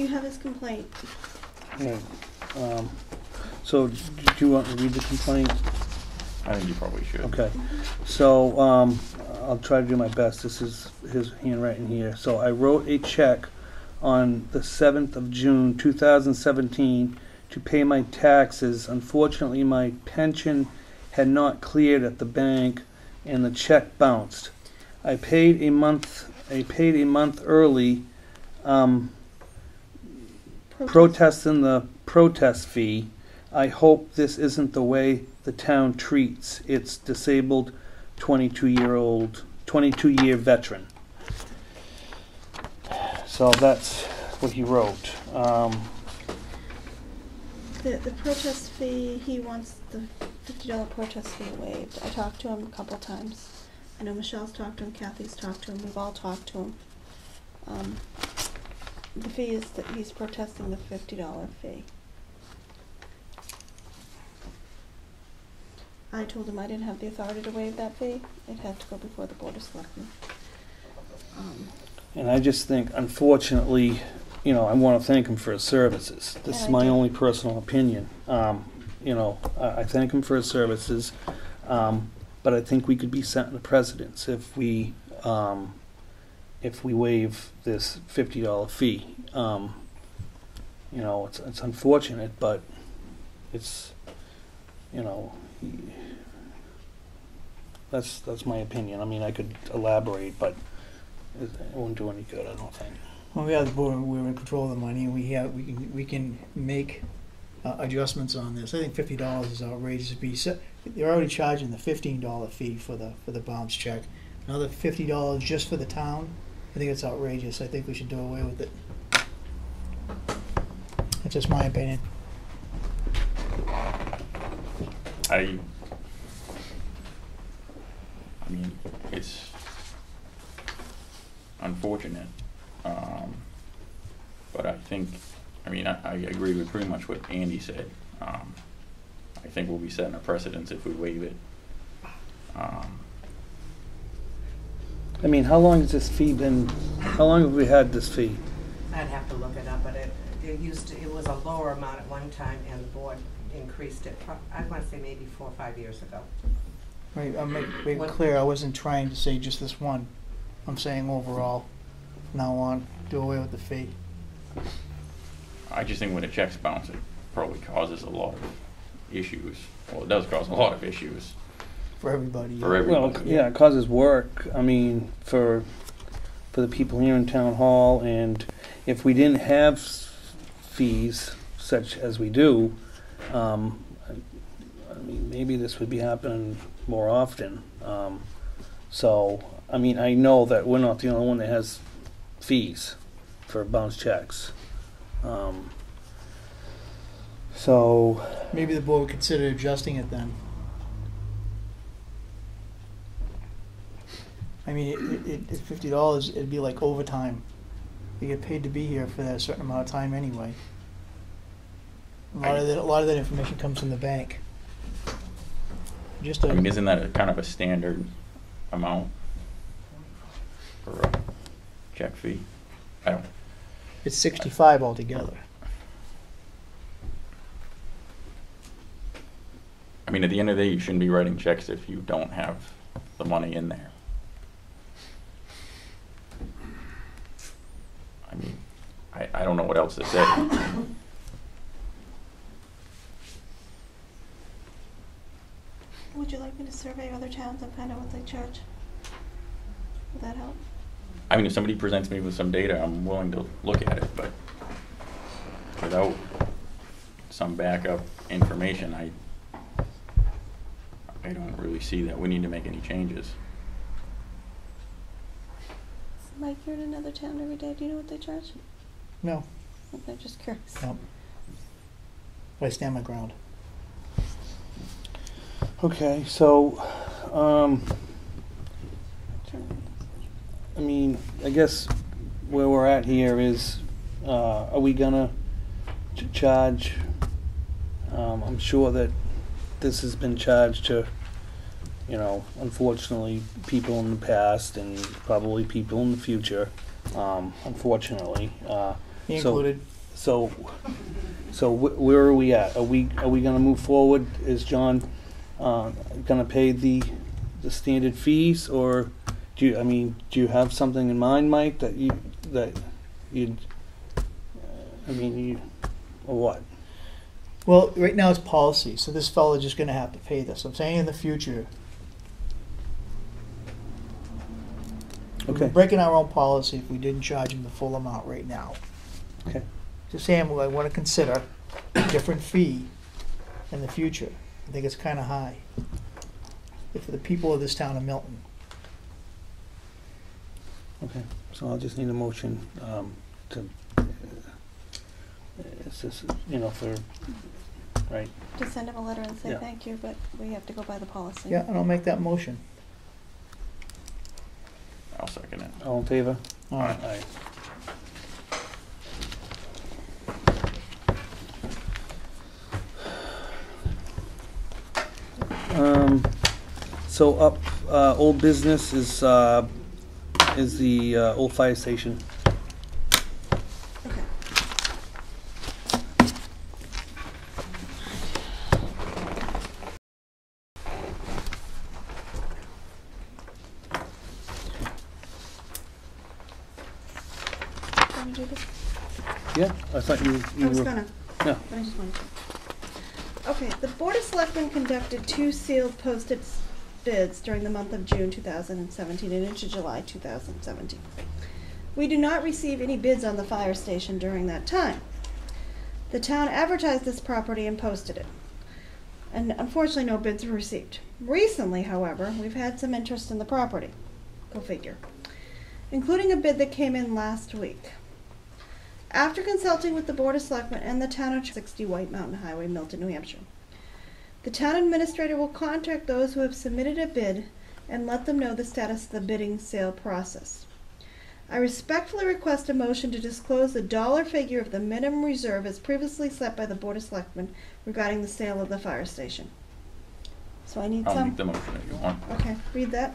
You have his complaint. Right. So, do you want to read the complaint? I think you probably should. Okay. So, I'll try to do my best. This is his handwriting here. So, I wrote a check on the 7th of June, 2017, to pay my taxes. Unfortunately, my pension had not cleared at the bank, and the check bounced. I paid a month early, protesting the protest fee. I hope this isn't the way the town treats its disabled 22-year veteran. So that's what he wrote. The protest fee, he wants the $50 protest fee waived. I talked to him a couple times. I know Michelle's talked to him, Kathy's talked to him, we've all talked to him. The fee is that he's protesting the $50 fee. I told him I didn't have the authority to waive that fee. It had to go before the Board of Selectmen. And I just think, unfortunately, you know, I want to thank him for his services. This is my only personal opinion. You know, I thank him for his services, but I think we could be setting a precedence if we waive this $50 fee. You know, it's unfortunate, but it's, you know, that's my opinion. I mean, I could elaborate, but it won't do any good, I don't think. Well, we have the board, we're in control of the money, and we can make adjustments on this. I think $50 is outrageous. They're already charging the $15 fee for the bounce check. Another $50 just for the town. I think it's outrageous. I think we should do away with it. That's just my opinion. I mean, it's unfortunate, but I think, I mean, I agree with pretty much what Andy said. I think we'll be setting a precedence if we waive it. I mean, how long has this fee been, how long have we had this fee? I'd have to look it up, but it was a lower amount at one time, and the board increased it, I want to say maybe 4 or 5 years ago. Right, I'll make it clear, I wasn't trying to say just this one. I'm saying overall, now on, do away with the fee. I just think when a check's bounced, it probably causes a lot of issues. Well, it does cause a lot of issues For everybody. for everybody. Well, yeah, it causes work, I mean, for the people here in Town Hall, and if we didn't have fees such as we do, I mean, maybe this would be happening more often. So, I mean, I know that we're not the only one that has fees for bounce checks. So, Maybe the board would consider adjusting it then. I mean, at $50, it'd be like overtime. You get paid to be here for that certain amount of time anyway. A lot of that information comes from the bank. I mean, isn't that a kind of a standard amount for a check fee? I don't. It's $65 altogether. I mean, at the end of the day, you shouldn't be writing checks if you don't have the money in there. I mean, I don't know what else to say. Would you like me to survey other towns and find out what they charge? Would that help? I mean, if somebody presents me with some data, I'm willing to look at it, but without some backup information, I don't really see that we need to make any changes. Mike, you're in another town every day. Do you know what they charge? No, I'm just curious. no. But I stand my ground. okay, so, I mean, I guess where we're at here is, are we gonna charge, I'm sure that this has been charged to, you know, unfortunately, people in the past and probably people in the future, unfortunately. Me So- included. So where are we at? Are we gonna move forward? Is John gonna pay the standard fees, or do you have something in mind, Mike, that you'd I mean, you, or what? Well, right now it's policy, so this fella's just gonna have to pay this. I'm saying in the future, we're Okay. breaking our own policy if we didn't charge him the full amount right now. Okay. Just saying, well, I wanna consider a different fee in the future. I think it's kinda high. For the people of this town of Milton. Okay, so I'll just need a motion, to, it's just, you know, for, right, To send him a letter and say Yeah. thank you, but we have to go by the policy. Yeah, and I'll make that motion. I'll second it. all in favor? All right. Aye. So up, old business is the, old fire station. Okay. Want to do this? Yeah, I thought you I was were, gonna. yeah. But I just wanted to. Okay, the Board of Selectmen conducted 2 sealed posted bids during the month of June 2017 and into July 2017. We do not receive any bids on the fire station during that time. The town advertised this property and posted it. And unfortunately, no bids were received. Recently, however, we've had some interest in the property. Go figure. Including a bid that came in last week. After consulting with the Board of Selectmen and the town of 60 White Mountain Highway, Milton, New Hampshire, the town administrator will contact those who have submitted a bid and let them know the status of the bidding sale process. I respectfully request a motion to disclose the dollar figure of the minimum reserve as previously set by the Board of Selectmen regarding the sale of the fire station. So I need I'll some. make the motion if you want. Okay, read that.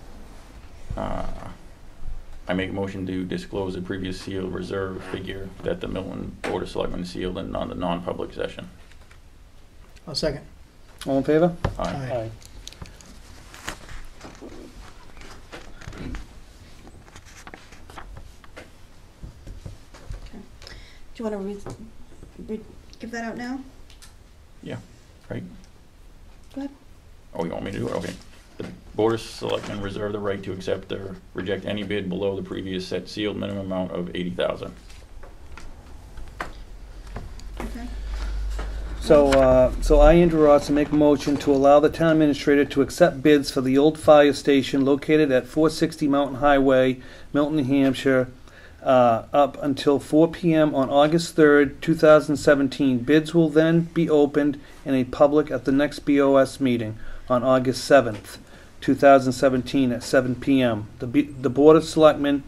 I make a motion to disclose the previous sealed reserve figure that the Milton Board of Selectmen sealed in the non-public session. I'll second. All in favor? Aye. Aye. Do you want to give that out now? Yeah, right? Go ahead. Oh, you want me to do it? Okay. The Board of Selectmen reserve the right to accept or reject any bid below the previous set sealed minimum amount of $80,000. Okay. So I, Andrew Ross, make a motion to allow the town administrator to accept bids for the old fire station located at 460 Mountain Highway, Milton, New Hampshire, up until 4 p.m. on August 3rd, 2017. Bids will then be opened in a public at the next BOS meeting on August 7th, 2017 at 7 p.m. The Board of Selectmen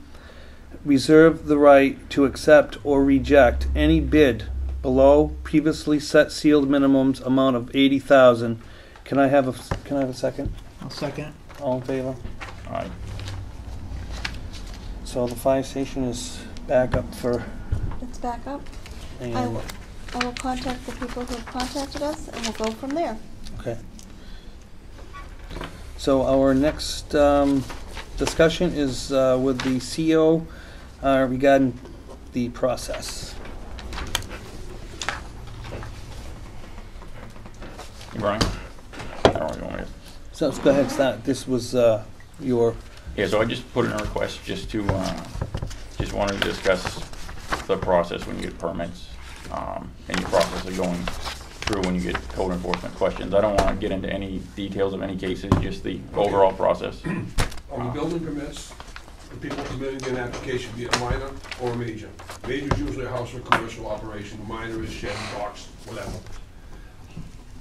reserve the right to accept or reject any bid below previously set sealed minimums amount of $80,000. Can I have a second? I'll second. All in favor? Aye. So the fire station is back up for, It's back up. and, I will contact the people who have contacted us and we'll go from there. okay. So our next discussion is with the CO regarding the process. You, Brian? I don't know if you want me to. So let's go ahead and start. This was your, Yeah, so I just put in a request just to, just wanted to discuss the process when you get permits, and your process of going through when you get code enforcement questions. I don't want to get into any details of any cases, just the overall process. On the building permits, the people submitting an application, be it minor or major. Major is usually a house or commercial operation, the minor is shed, box, whatever.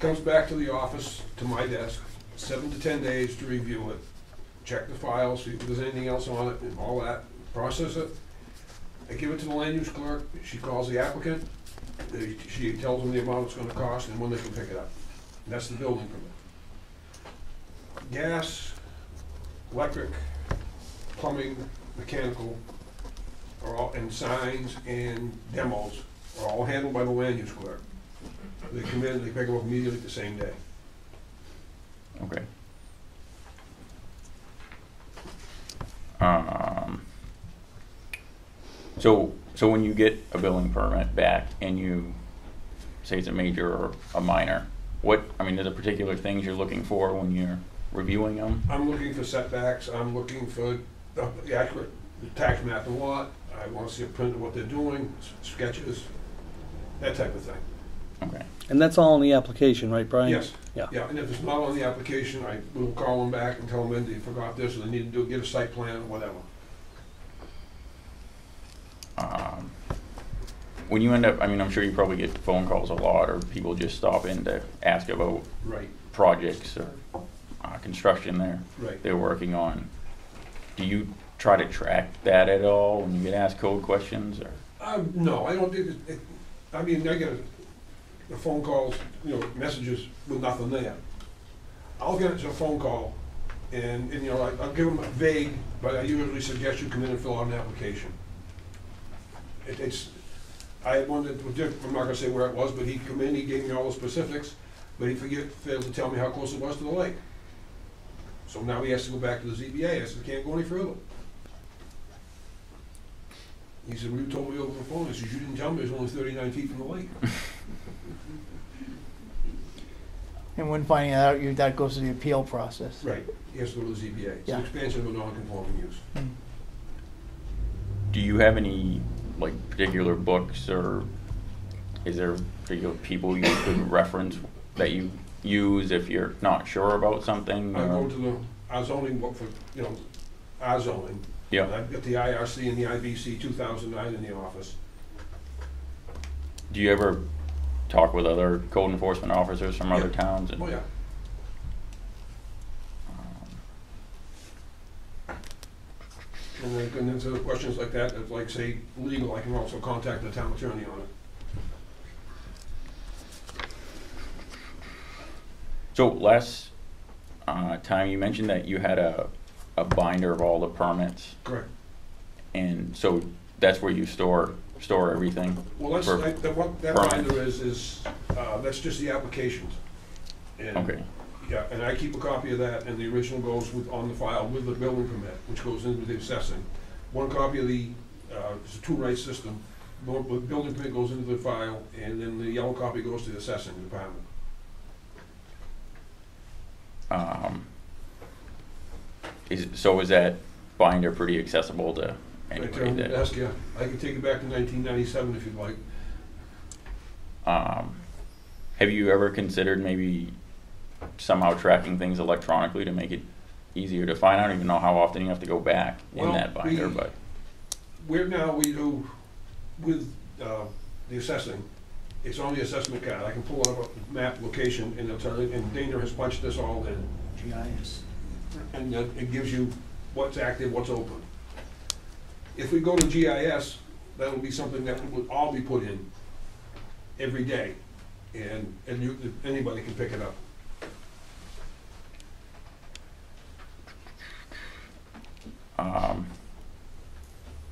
Comes back to the office, to my desk, 7 to 10 days to review it, check the file, see if there's anything else on it, and all that, process it. I give it to the land use clerk, she calls the applicant, she tells them the amount it's gonna cost and when they can pick it up. And that's the building permit. Gas, electric, plumbing, mechanical, are all, and signs and demos are all handled by the land use clerk. They come in, they pick them up immediately the same day. Okay. So So when you get a building permit back and you say it's a major or a minor, I mean, are there particular things you're looking for when you're reviewing them? I'm looking for setbacks, I'm looking for the accurate tax map and lot, I wanna see a print of what they're doing, sketches, that type of thing. Okay. And that's all in the application, right, Brian? Yes. Yeah. Yeah, and if it's not on the application, I will call them back and tell them they forgot this, or they need to get a site plan, or whatever. When you end up, I mean, I'm sure you probably get phone calls a lot, or people just stop in to ask about Right, projects or construction right. they're working on. Do you try to track that at all when you get asked code questions? Or? No, I don't think I mean, I get the phone calls, you know, messages with nothing there. I'll get a phone call, and you know, I'll give them a vague, but I usually suggest you come in and fill out an application. I had one that, I'm not gonna say where it was, but he'd come in, he gave me all the specifics, but he failed to tell me how close it was to the lake. So now he has to go back to the ZBA. I said, can't go any further. He said, well, you told me over the phone. I said, you didn't tell me it was only 39 feet from the lake. And when finding that out, that goes to the appeal process. Right, he has to go to the ZBA. It's Yeah. an expansion of a non-conforming use. Do you have any like particular books, or is there particular people you could reference that you use if you're not sure about something? I go to our zoning book for, you know, our zoning. Yeah. And I've got the IRC and the IBC 2009 in the office. Do you ever talk with other code enforcement officers from other towns? Oh, yeah. And then there's other questions like that, that's like, say, legal, I can also contact the town attorney on it. So last time you mentioned that you had a binder of all the permits, Correct. and so that's where you store everything? Well, that's, for what that permits? binder is, that's just the applications. And, Okay. yeah, and I keep a copy of that, and the original goes on the file with the building permit, which goes into the assessing. One copy of the, it's a two-right system, building permit goes into the file, and then the yellow copy goes to the assessing department. So is that binder pretty accessible to Right anybody? there on the That, desk, yeah. I can take it back to 1997 if you'd like. have you ever considered maybe somehow tracking things electronically to make it easier to find? I don't even know how often you have to go back in Well, that binder, but We do, with the assessing, it's on the assessment card. I can pull up a map location, and it'll tell you, and Dana has punched this all in. GIS. And it gives you what's active, what's open. If we go to GIS, that'll be something that would all be put in every day, and anybody can pick it up.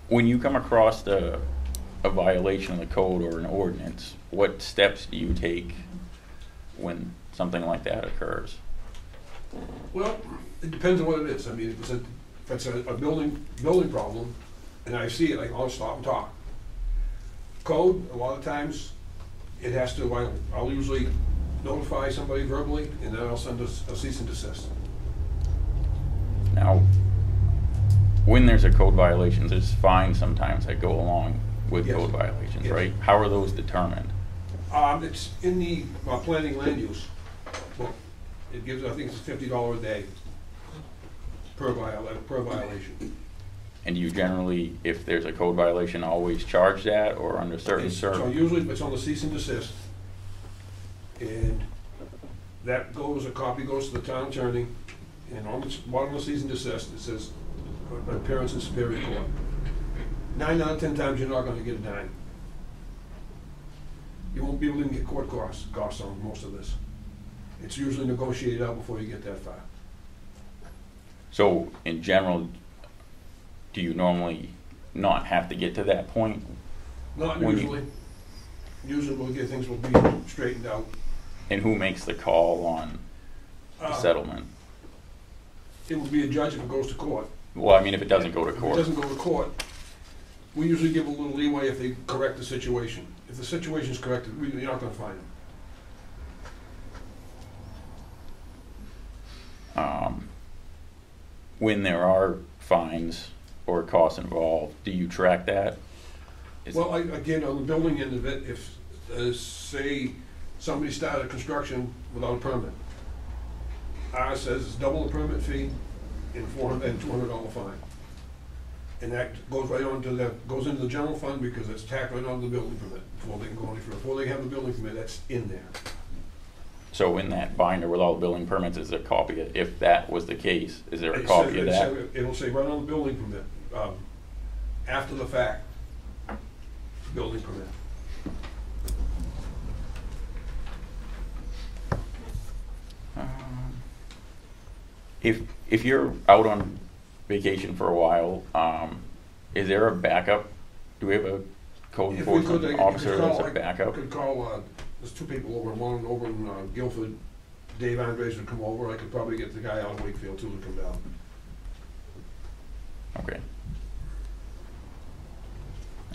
when you come across a violation of the code or an ordinance, what steps do you take when something like that occurs? Well, it depends on what it is. I mean, if it's a building problem, and I see it, I'll stop and talk. Code, a lot of times, it has to, I'll usually notify somebody verbally, and then I'll send a cease and desist. Now, when there's a code violation, there's fines sometimes that go along with Yes. code violations, Yes. right? How are those determined? It's in the planning land use book. It gives, I think it's $50 a day per violation. And do you generally, if there's a code violation, always charge that, or under certain So usually it's on the cease and desist. And that goes, a copy goes to the town attorney, and on the bottom of the cease and desist, it says, appearance in Superior Court. 9 out of 10 times, you're not gonna get a dime. You won't be able to get court costs on most of this. It's usually negotiated out before you get that far. So, in general, do you normally not have to get to that point? Not When you- usually. Usually we'll get things will be straightened out. And who makes the call on the settlement? It would be a judge if it goes to court. Well, I mean, if it doesn't go to If it court. doesn't go to court, we usually give a little leeway if they correct the situation. If the situation's corrected, you're not gonna find them. When there are fines or costs involved, do you track that? Well, again, on the building end of it, if, say, somebody started construction without a permit, ours says it's double the permit fee and $200 fine. And that goes right on to goes into the general fund because it's tacked right on the building permit before they can go any further. Before they have the building permit, that's in there. So in that binder with all the building permits, is there a copy of, if that was the case, is there a copy of that? It'll say right on the building permit, after the fact, building permit. If you're out on vacation for a while, is there a backup? Do we have a code If we could, enforcement officer that's a I backup? could call, there's two people one over in Guilford, Dave Andres would come over, I could probably get the guy out of Wakefield too to come down. Okay.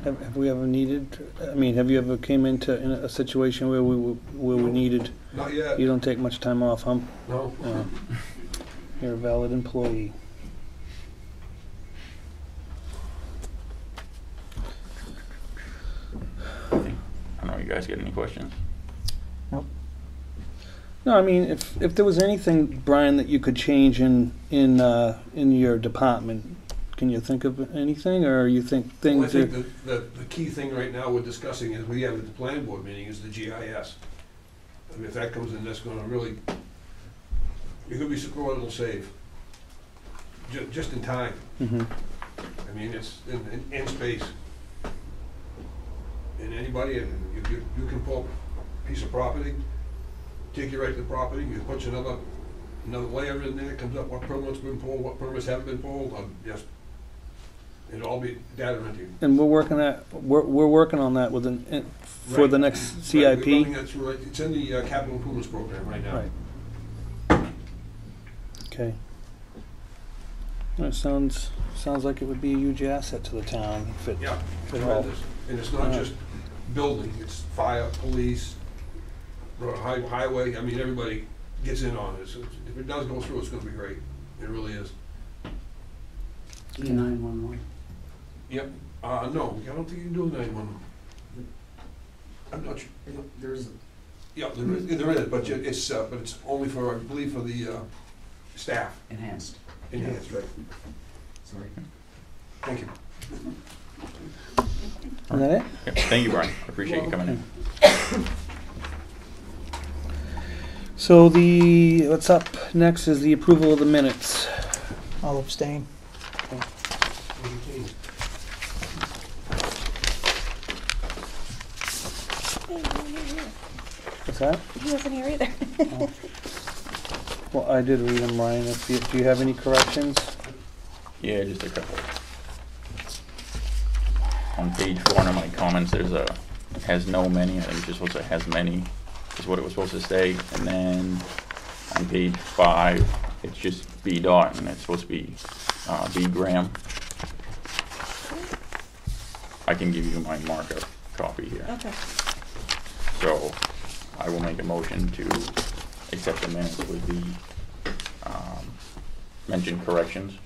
Have we ever needed, I mean, have you ever came into a situation where we needed, Not yet, you don't take much time off, huh? no. You're a valid employee. I don't know, you guys got any questions? No, I mean, if there was anything, Brian, that you could change in your department, can you think of anything, or you think Well, I things are? think the key thing right now we're discussing is we have at the planning board meeting is the GIS. I mean, if that comes in, that's gonna really, you're gonna be surprised what it'll save. Just in time. Mhm. I mean, it's in space. And anybody, you can pull a piece of property, take you right to the property, you put another layer in there, comes up what permits been pulled, what permits haven't been pulled, just, it'll all be data entry. And we're working on that with for Right. the next Right, CIP. we're building that through, it's in the capital improvements program right now. Right. Okay. Well, it sounds like it would be a huge asset to the town if it, Yeah, if it helps. and it's not Yeah. just building, it's fire, police, highway, I mean, everybody gets in on it. So if it does go through, it's gonna be great. It really is. 911. Yep. No, I don't think you can do 911. I'm not sure. There's, Yeah, there is, but it's only for, I believe, for the staff. enhanced. Enhanced, right. Sorry. Thank you. Is that it? Yep. Thank you, Brian. I appreciate you coming in. So what's up next is the approval of the minutes. I'll abstain. What's that? He wasn't here either. Well, I did read them, Ryan. Do you have any corrections? Yeah, just a couple. On page 4 under my comments, there's has no many. I think it's just supposed to has many is what it was supposed to say. And then on page 5, it's just B dot, and it's supposed to be B Graham. I can give you my markup copy here. Okay. So I will make a motion to accept the minutes with the mentioned corrections.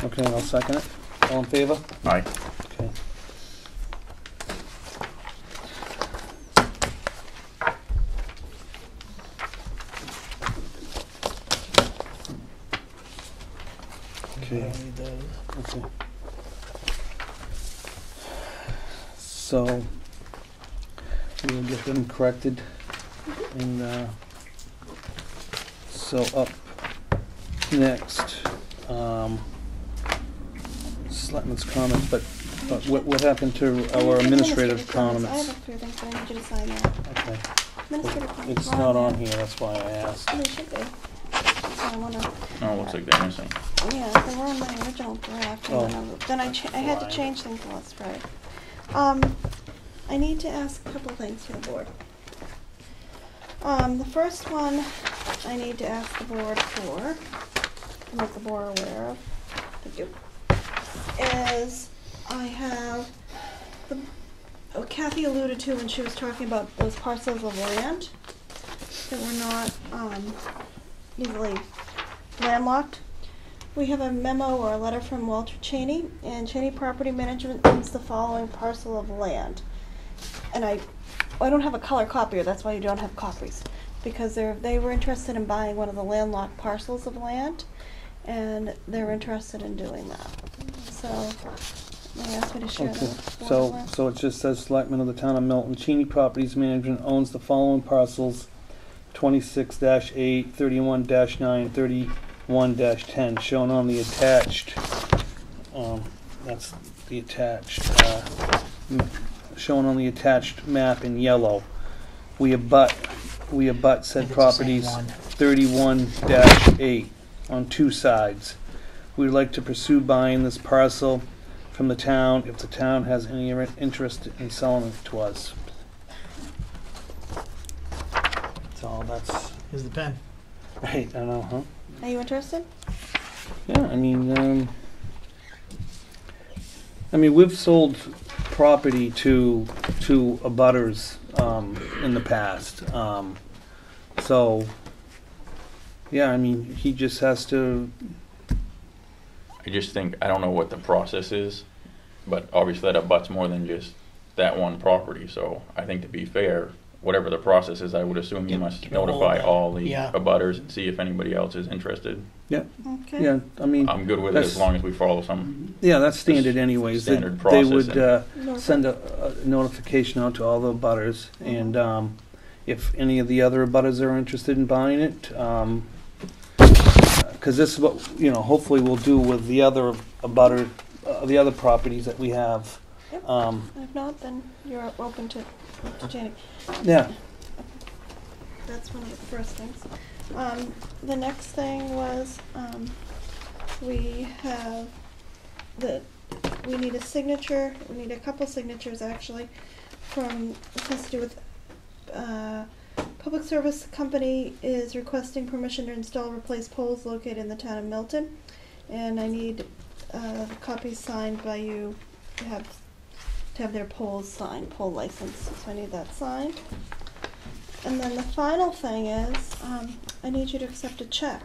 Okay, I'll second it. All in favor? Aye. Okay. Okay. Okay. So we'll get them corrected, and so up next, Selectmen's comments, but what happened to our administrative I comments? have a few things, but I need you to sign that. Okay, Administrative comments. it's not on here, that's why I asked. Oh, they should be. So I wanna, Oh, looks like they're missing. yeah, they were in my original draft, Oh. and then I had to Fine. change things last Friday. I need to ask a couple things for the board. The first one I need to ask the board for, to make the board aware of, thank you, is I have Kathy alluded to when she was talking about those parcels of land that were not easily landlocked. We have a memo or a letter from Walter Cheney, and Cheney Property Management owns the following parcel of land. And I don't have a color copier, that's why you don't have copies. Because they were interested in buying one of the landlocked parcels of land, and they're interested in doing that. So they asked me to share Okay, that. so it just says Selectmen of the Town of Milton, Cheney Properties Management owns the following parcels: 26-8, 31-9, 31-10, shown on the attached, that's the attached, shown on the attached map in yellow. We abut said properties 31-8 on 2 sides. We'd like to pursue buying this parcel from the town if the town has any interest in selling it to us. That's all, that's, Here's the pen. right, I know, huh? Are you interested? Yeah, I mean, we've sold property to abutters in the past. So, yeah, I mean, he just has to. I just think, I don't know what the process is, but obviously that abuts more than just that one property. So I think to be fair, whatever the process is, I would assume you must give it all notify back. all the Yeah. abutters and see if anybody else is interested. Yeah, Okay. yeah. I mean, I'm good with it as That's- long as we follow some. yeah, that's standard anyways. Standard They process would No, send a notification out to all the abutters, and if any of the other abutters are interested in buying it, because this is what, hopefully we'll do with the other abutter, the other properties that we have. Yep. If not, then you're open to Janie. Yeah. That's one of the first things. The next thing was, we need a signature, we need a couple signatures actually, it has to do with, Public Service Company is requesting permission to install or replace poles located in the town of Milton. And I need, copies signed by you to have their poles signed, pole license, so I need that signed. And then the final thing is, I need you to accept a check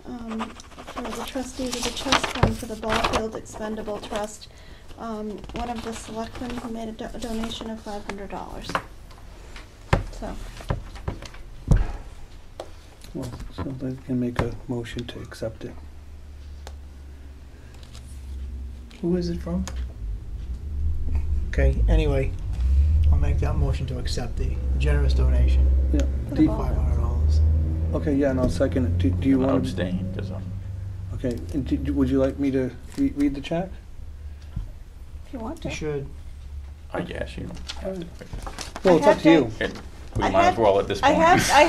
for the trustees of the trust fund for the Ballfield Expendable Trust. One of the selectmen who made a donation of $500. So, Well, somebody can make a motion to accept it. Who is it from? Okay, anyway, I'll make that motion to accept the generous donation, Yeah. For Do the you- ball. $500. Okay, yeah, and I'll second it. Do you I'm gonna want to? abstain because I'm. Okay, and would you like me to read the check? if you want You to. should. I guess, you know. Well, it's up had to you. We I might had- as well at this I point. have, sorry,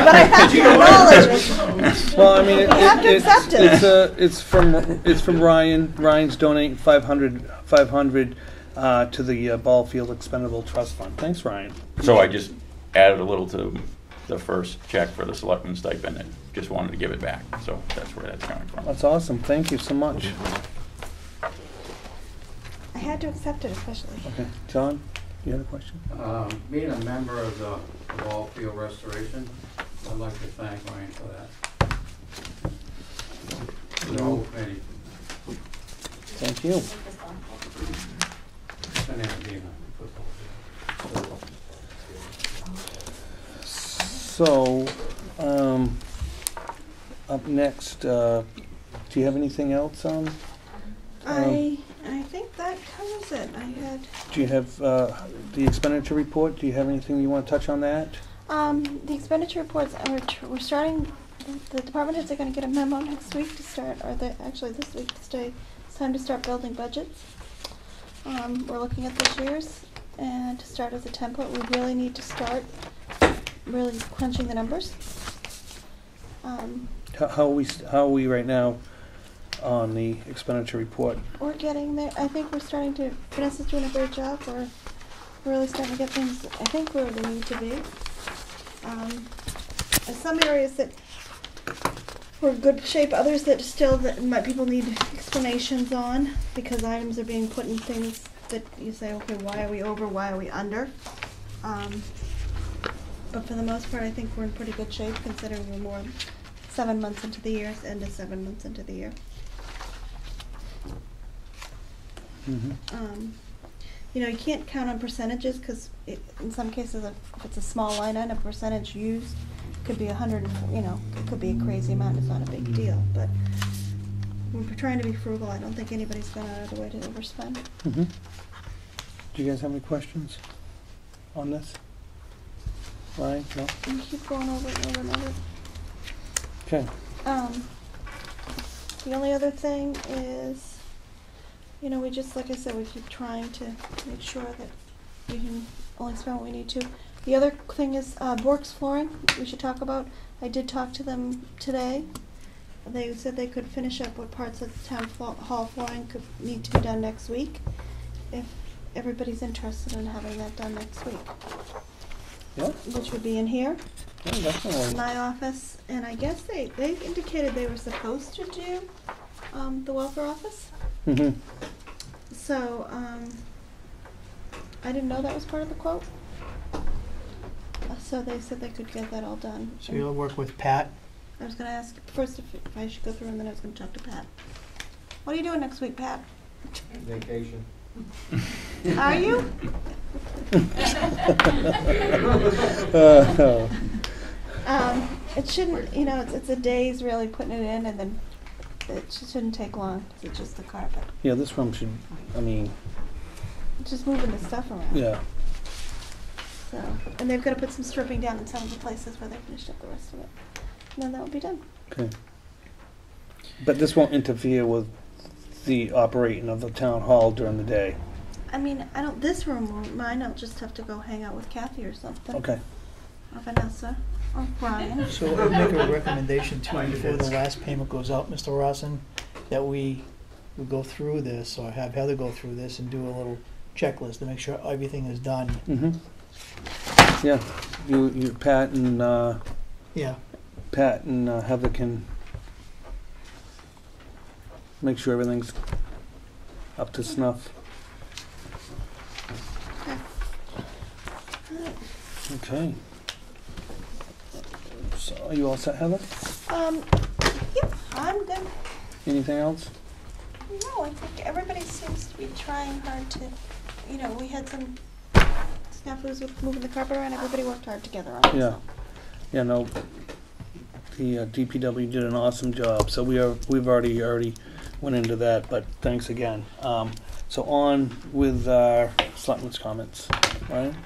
but I have to acknowledge it. Well, I mean, You have to accept it. it's from Ryan. Ryan's donating 500 to the Ballfield Expendable Trust Fund. Thanks, Ryan. So I just added a little to the first check for the selectmen's stipend and just wanted to give it back. So that's where that's coming from. That's awesome. Thank you so much. I had to accept it especially. Okay, John, you had a question? Being a member of the ball field restoration, I'd like to thank Ryan for that. The whole committee. Thank you. Send it being a football. So, up next, do you have anything else on? I think that covers it. Do you have the expenditure report? Do you have anything you want to touch on that? The expenditure reports, we're starting, the department heads are gonna get a memo next week to start, actually this week to stay, it's time to start building budgets. We're looking at this year's, and to start as a template, we really need to start really crunching the numbers. How are we right now on the expenditure report? We're getting there. I think we're starting to, Vanessa's doing a great job. We're really starting to get things, I think, where they need to be. There's some areas that we're in good shape, others that still, people need explanations on, because items are being put in things that you say, okay, why are we over, why are we under? But for the most part, I think we're in pretty good shape considering we're more than 7 months into the year, end of 7 months into the year. You know, you can't count on percentages because in some cases, if it's a small line item, percentage used could be 100, you know, it could be a crazy amount. It's not a big deal, but we're trying to be frugal. I don't think anybody's gone out of the way to overspend. Do you guys have any questions on this? Ryan, no? And keep going over it and over and over. Okay. The only other thing is, you know, we just, like I said, we keep trying to make sure that we can only spend what we need to. The other thing is Bork's flooring, we should talk about. I did talk to them today. They said they could finish up what parts of the town hall flooring could need to be done next week, if everybody's interested in having that done next week. Yep. Which would be in here, Yeah, definitely. my office, and I guess they indicated they were supposed to do the welfare office. So, I didn't know that was part of the quote. So they said they could get that all done. So you'll work with Pat? I was gonna ask first if I should go through and then I was gonna talk to Pat. What are you doing next week, Pat? Vacation. Are you? It shouldn't, you know, it's a day's really putting it in and then it shouldn't take long. It's just the carpet. Yeah, this room should, I mean, It's just moving the stuff around. yeah. So, and they've got to put some stripping down in some of the places where they finished up the rest of it. And then that will be done. Okay. But this won't interfere with the operating of the town hall during the day? I mean, this room won't, mine, I'll just have to go hang out with Kathy or something. Okay. Or Vanessa, or Brian. So I'd make a recommendation to you before the last payment goes out, Mr. Rawson, that we go through this, or have Heather go through this and do a little checklist to make sure everything is done. Yeah, you, Pat and, Yeah. Pat and Heather can make sure everything's up to snuff. Okay. So, are you all set, Heather? Yep, I'm good. Anything else? No, I think everybody seems to be trying hard to, you know, we had some snafus with moving the carpet around, everybody worked hard together on it. Yeah. Yeah, no, the DPW did an awesome job, so we've already went into that, but thanks again. So on with our selectmen's comments, Ryan?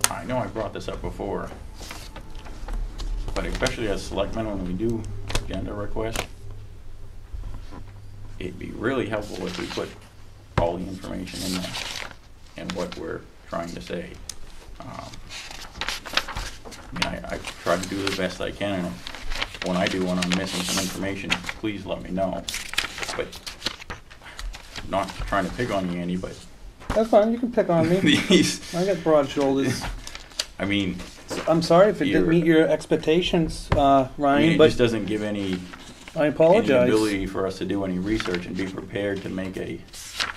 I know I brought this up before, but especially as selectmen, when we do agenda requests, it'd be really helpful if we put all the information in there and what we're trying to say. I mean, I try to do the best I can, and when I do, when I'm missing some information, please let me know. But not trying to pick on you, Andy, but That's fine, you can pick on me. these, I got broad shoulders. I mean, I'm sorry if it didn't You're- meet your expectations, I Ryan, mean, it but just doesn't give any I apologize. ability for us to do any research and be prepared to make a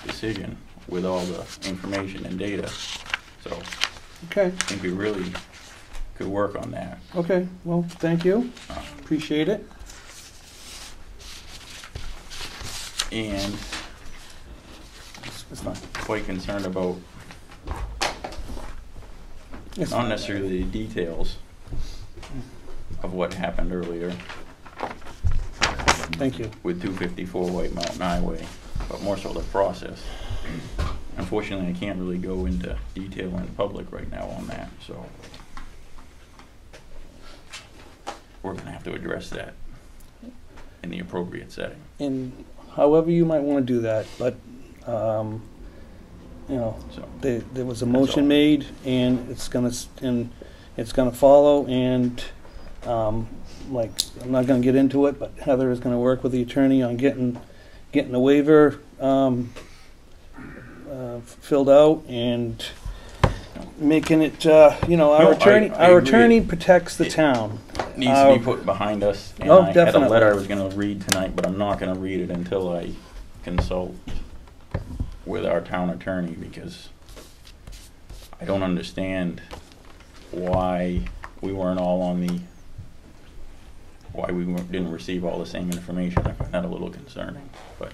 decision with all the information and data. So Okay, I think we really could work on that. okay, well, thank you, appreciate it. And It's fine. quite concerned about It's not fine. necessarily the details of what happened earlier Thank you. with 254 White Mountain Highway, but more so the process. Unfortunately, I can't really go into detail in public right now on that, so we're gonna have to address that in the appropriate setting. And however you might want to do that, but, you know, So, there was a all. motion made, and it's gonna follow, and, like, I'm not gonna get into it, but Heather is gonna work with the attorney on getting the waiver, filled out, and making it, you know, No, our I attorney agree. protects the town. needs to be put behind us. And Oh, I had a definitely. letter I was gonna read tonight, but I'm not gonna read it until I consult with our town attorney, because I don't understand why we weren't all on the, why we didn't receive all the same information. I find that a little concerning, but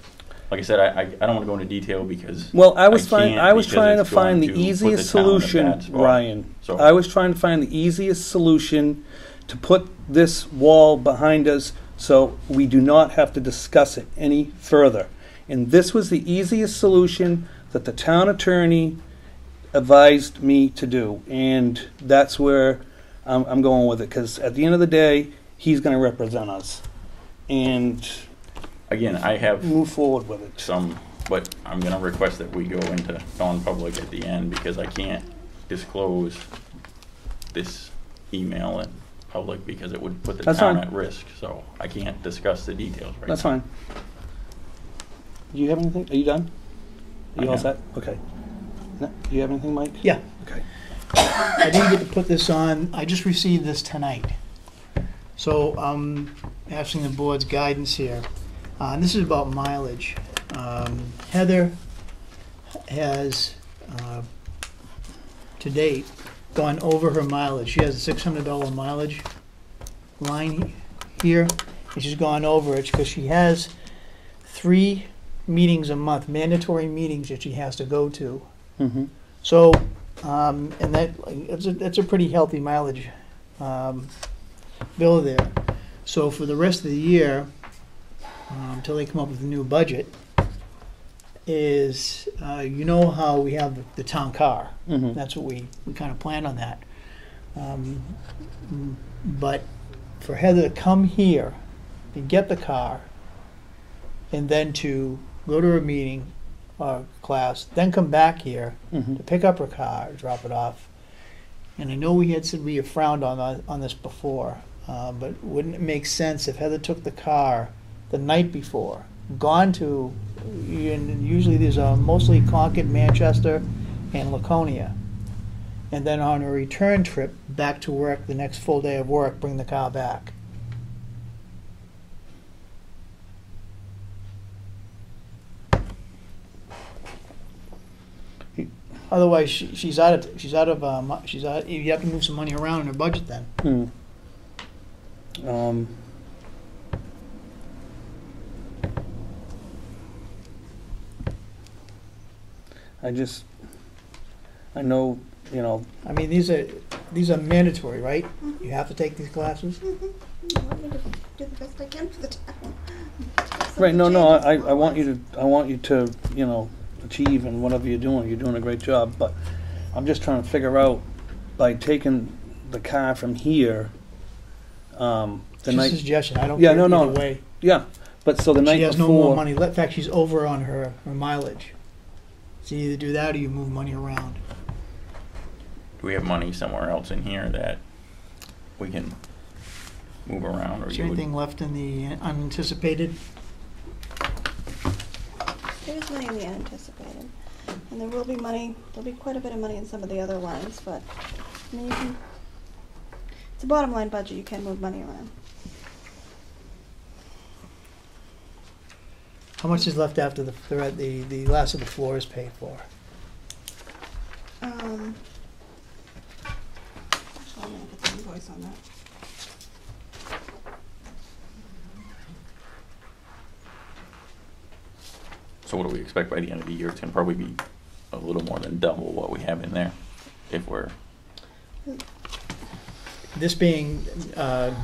like I said, I don't wanna go into detail because Well, I was can't, because trying to it's find going the to put the easiest town in a bad solution, spot. Ryan. So- I was trying to find the easiest solution to put this wall behind us so we do not have to discuss it any further. And this was the easiest solution that the town attorney advised me to do. And that's where I'm going with it, because at the end of the day, he's going to represent us. And Again, I have move forward with it. some, but I'm gonna request that we go into non-public at the end, because I can't disclose this email in public because it would put the That's town fine. at risk, so I can't discuss the details right now. That's fine. Do you have anything? Are you done? Are you I all am. set? Okay. No, do you have anything, Mike? Yeah, Okay. I didn't get to put this on, I just received this tonight. So I'm asking the board's guidance here. And this is about mileage. Heather has, to date, gone over her mileage. She has a $600 mileage line here, and she's gone over it because she has 3 meetings a month, mandatory meetings that she has to go to. Mm-hmm. So, and that, it's a pretty healthy mileage bill there. So for the rest of the year, until they come up with a new budget, is, you know how we have the town car. Mm-hmm. That's what we kind of planned on that. But for Heather to come here and get the car, and then to go to her meeting or class, then come back here Mm-hmm. to pick up her car, drop it off. And I know we had said we have frowned on this before, but wouldn't it make sense if Heather took the car the night before, gone to, and usually these are mostly Concord, Manchester, and Laconia, and then on a return trip back to work, the next full day of work, bring the car back? Otherwise, she's out of, you have to move some money around in her budget then. I know, you know, I mean, these are mandatory, right? You have to take these classes? Let me do the best I can for the town. right, no, I want you to, you know, achieve in whatever you're doing a great job, but I'm just trying to figure out, by taking the car from here, the Just a night, suggestion, I don't Yeah, care no, either no. way. yeah, but so the night She has no more before, money, in fact, she's over on her mileage. So you either do that or you move money around. Do we have money somewhere else in here that we can move around, or Is you there would? anything left in the unanticipated? There's money in the unanticipated, and there will be money, there'll be quite a bit of money in some of the other lines, but, I mean, you can, it's a bottom line budget, you can move money around. How much is left after the last of the floor is paid for? Actually, I'm gonna put the invoice on that. So what do we expect by the end of the year? It's gonna probably be a little more than double what we have in there, if we're, This being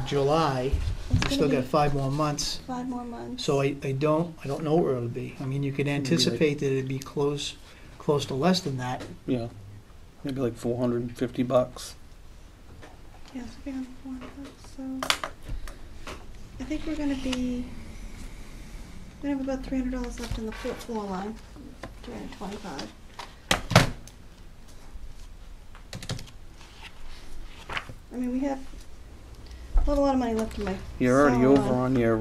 July, It's we still gonna got be 5 more months. 5 more months. So I don't know where it'll be. I mean, you could anticipate that it'd be close to less than that. yeah, maybe like $450. Yeah, so we have 4 months, so I think we're gonna have about $300 left in the floor line, 325. I mean, we have a lot of money left in my You're already salon. over on your,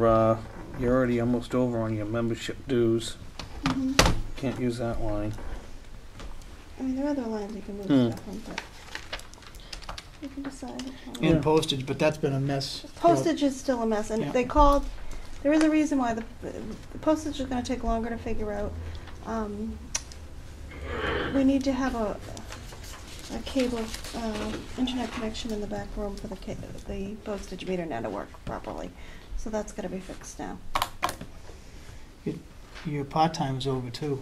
you're already almost over on your membership dues. Mhm. Can't use that line. I mean, there are other lines you can move stuff from, but You can decide. And postage, but that's been a mess. Postage is still a mess, and Yeah. they called, there is a reason why the postage is gonna take longer to figure out. We need to have a cable, internet connection in the back room for the postage meter now to work properly. So that's gotta be fixed now. Your part-time's over too.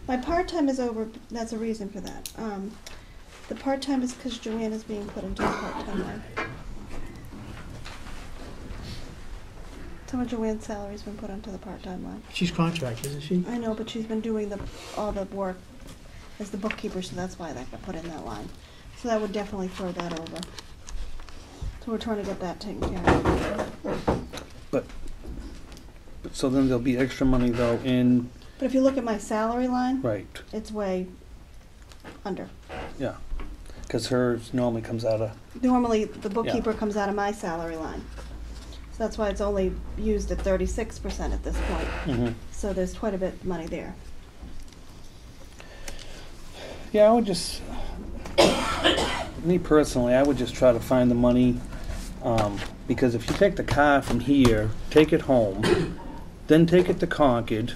My part-time is over, that's a reason for that. The part-time is because Joanne is being put into a part-time line. Some of Joanne's salary's been put onto the part-time line. She's contracted, isn't she? I know, but she's been doing all the work as the bookkeeper, so that's why that got put in that line. So that would definitely throw that over. So we're trying to get that taken care of. So then there'll be extra money though in, But if you look at my salary line, right, it's way under. yeah. Because hers normally comes out of, Normally, the bookkeeper comes out of my salary line. So that's why it's only used at 36% at this point. So there's quite a bit of money there. yeah, I would just, me personally, I would just try to find the money, because if you take the car from here, take it home, then take it to Concord,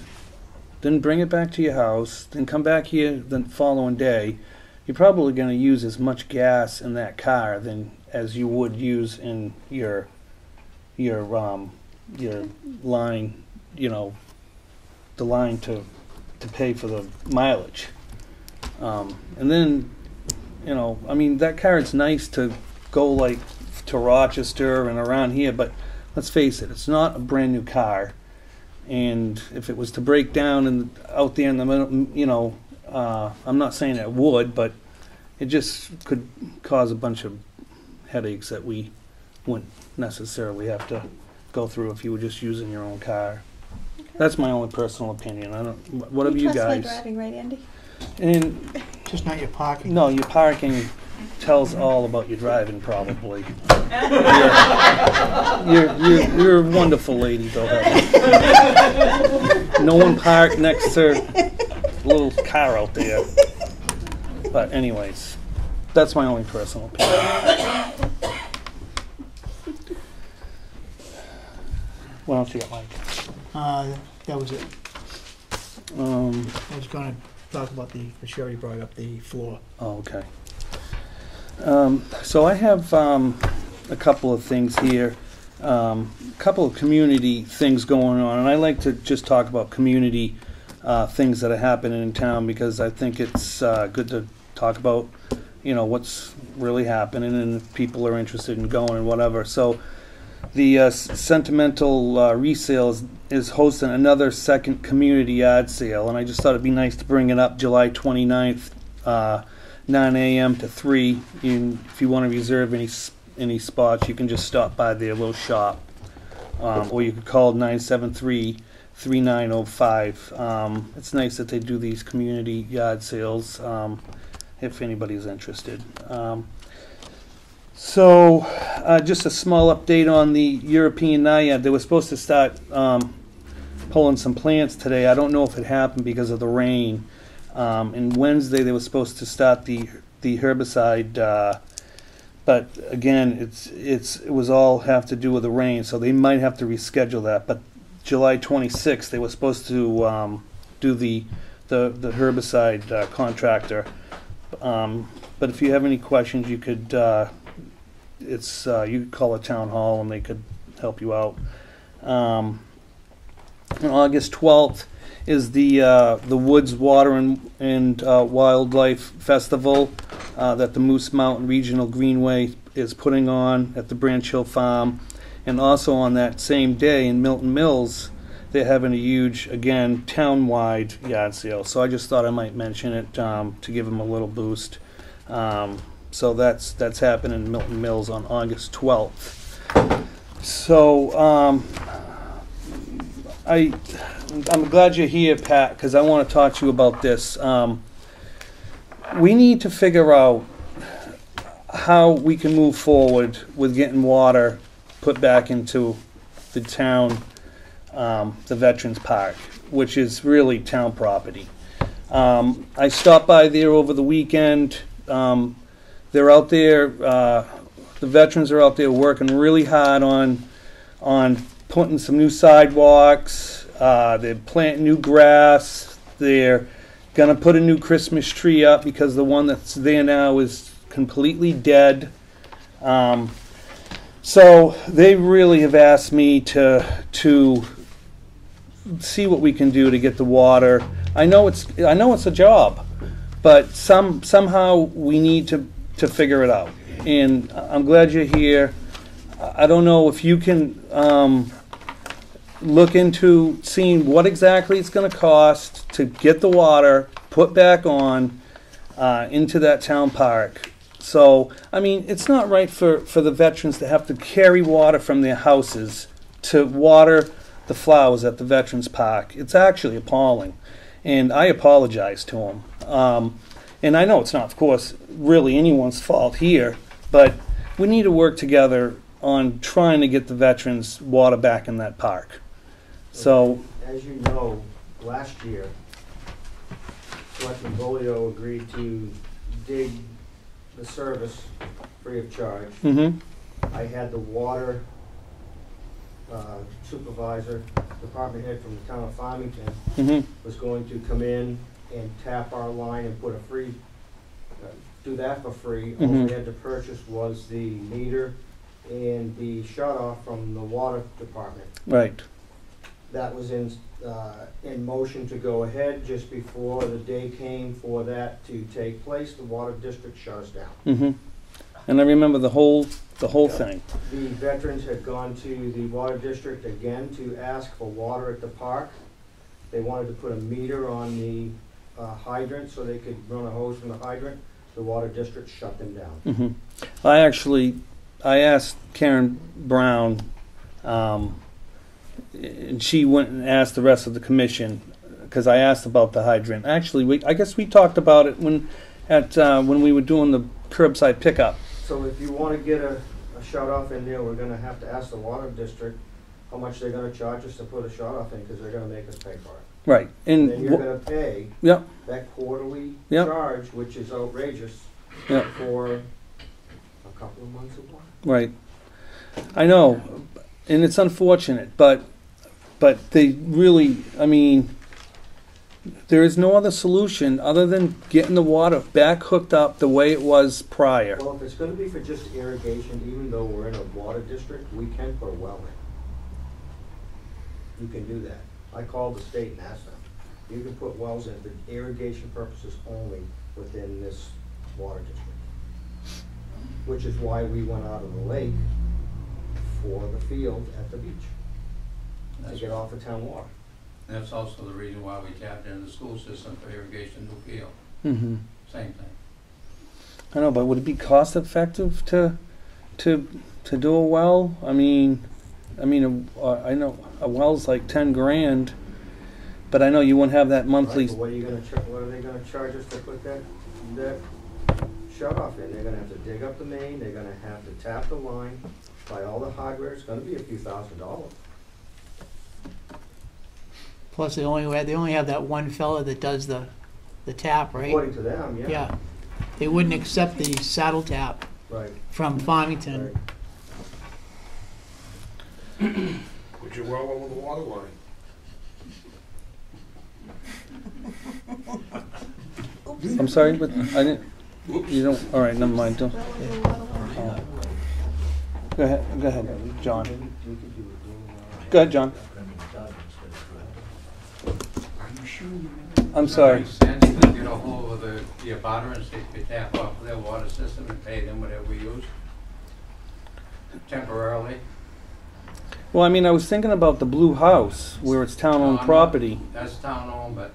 then bring it back to your house, then come back here the following day, you're probably going to use as much gas in that car than as you would use in your line, you know, the line to pay for the mileage. And then, you know, I mean, that car is nice to go like to Rochester and around here, but let's face it, it's not a brand new car. And if it was to break down out there in the middle, you know, I'm not saying it would, but it just could cause a bunch of headaches that we wouldn't necessarily have to go through if you were just using your own car. Okay. That's my only personal opinion. I don't. Whatever you trust my guys. driving, right, Andy? And Just not your parking. no, your parking tells all about your driving, probably. You're a wonderful lady, though, Heather. No one parked next to a little car out there. But anyways, that's my only personal opinion. What else you got, Mike? That was it. I was gonna talk about she already brought up the floor. Oh, okay. So I have a couple of things here, a couple of community things going on, and I like to just talk about community things that are happening in town because I think it's good to talk about, you know, what's really happening and if people are interested in going and whatever. So the Sentimental Resale is hosting another second community yard sale, and I just thought it'd be nice to bring it up July 29th, 9 a.m. to 3. If you want to reserve any spots, you can just stop by their little shop, or you could call 973-3905. It's nice that they do these community yard sales, if anybody's interested. So, just a small update on the European Naiad. They were supposed to start pulling some plants today. I don't know if it happened because of the rain. And Wednesday they were supposed to start the herbicide, but again, it was all have to do with the rain, so they might have to reschedule that. But July 26th they were supposed to do the herbicide contractor. But if you have any questions, you could you could call a town hall and they could help you out. On August 12th is the Woods Water and Wildlife Festival that the Moose Mountain Regional Greenway is putting on at the Branch Hill Farm. And also on that same day in Milton Mills, they're having a huge, again, town-wide yard sale. So I just thought I might mention it to give them a little boost. So that's happening in Milton Mills on August 12th. So I'm glad you're here, Pat, because I want to talk to you about this. We need to figure out how we can move forward with getting water put back into the town, the Veterans Park, which is really town property. I stopped by there over the weekend. They're out there the veterans are out there working really hard on putting some new sidewalks. They're planting new grass. They're gonna put a new Christmas tree up because the one that's there now is completely dead. So they really have asked me to see what we can do to get the water. I know it's a job, but somehow we need to figure it out. And I'm glad you're here. I don't know if you can look into seeing what exactly it's going to cost to get the water put back on into that town park. So, I mean, it's not right for the veterans to have to carry water from their houses to water the flowers at the Veterans Park. It's actually appalling. And I apologize to them. And I know it's not, of course, really anyone's fault here, but we need to work together on trying to get the veterans water back in that park. So, as you know, last year, Selectman Bolio agreed to dig the service free of charge. I had the water supervisor, department head from the town of Farmington, was going to come in and tap our line and put a free, do that for free. All we had to purchase was the meter and the shut off from the water department. right. That was in motion to go ahead. Just before the day came for that to take place, the water district shut us down. And I remember the whole thing. The veterans had gone to the water district again to ask for water at the park. They wanted to put a meter on the hydrant so they could run a hose from the hydrant. The water district shut them down. I asked Karen Brown, and she went and asked the rest of the commission, because I asked about the hydrant. Actually, I guess we talked about it when we were doing the curbside pickup. So if you want to get a shut off in there, we're going to have to ask the water district how much they're going to charge us to put a shut off in, because they're going to make us pay for it. Right. And then you're going to pay Yep. that quarterly Yep. charge, which is outrageous, Yep. for a couple of months of water. Right. I know, and it's unfortunate, but they really, I mean, there is no other solution other than getting the water back hooked up the way it was prior. Well, if it's going to be for just irrigation, even though we're in a water district, we can put a well in. You can do that. I called the state and asked them. You can put wells in for irrigation purposes only within this water district. Which is why we went out of the lake for the field at the beach. To get off of town water. That's also the reason why we tapped into the school system for irrigation new field. Same thing. I know, but would it be cost effective to do a well? I mean, I know a well's like 10 grand, but I know you won't have that monthly. Right, but what are you going to what are they going to charge us to put that shut off in? They're going to have to dig up the main. They're going to have to tap the line, buy all the hardware. It's going to be a few $1,000s. Plus, they only have that one fella that does the tap, right? According to them, yeah. Yeah. They wouldn't accept the saddle tap Right. from Farmington. Right. Put your well over the water line. I'm sorry, but I didn't. You don't. All right, never mind. Don't. Go ahead, John. Go ahead, John. I'm sorry. Makes sense to get a hold of the abutter and see if they tap off their water system and pay them whatever we use temporarily. Well, I mean, I was thinking about the Blue House, where it's town-owned property. That's town-owned, but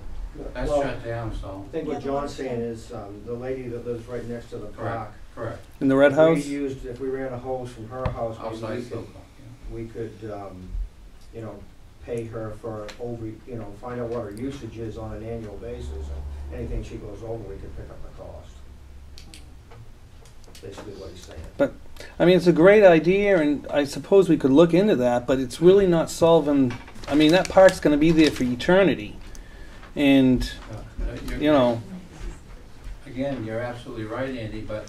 that's Well, shut down, so. I think what John's saying is the lady that lives right next to the park. Correct. In the Red House? If we ran a hose from her house, maybe Outside still. we could, you know, pay her for find out what her usage is on an annual basis, and anything she goes over, we could pick up the cost. Basically what he's saying. But, I mean, it's a great idea, and I suppose we could look into that, but it's really not solving. I mean, that park's going to be there for eternity. And, you know. Again, you're absolutely right, Andy, but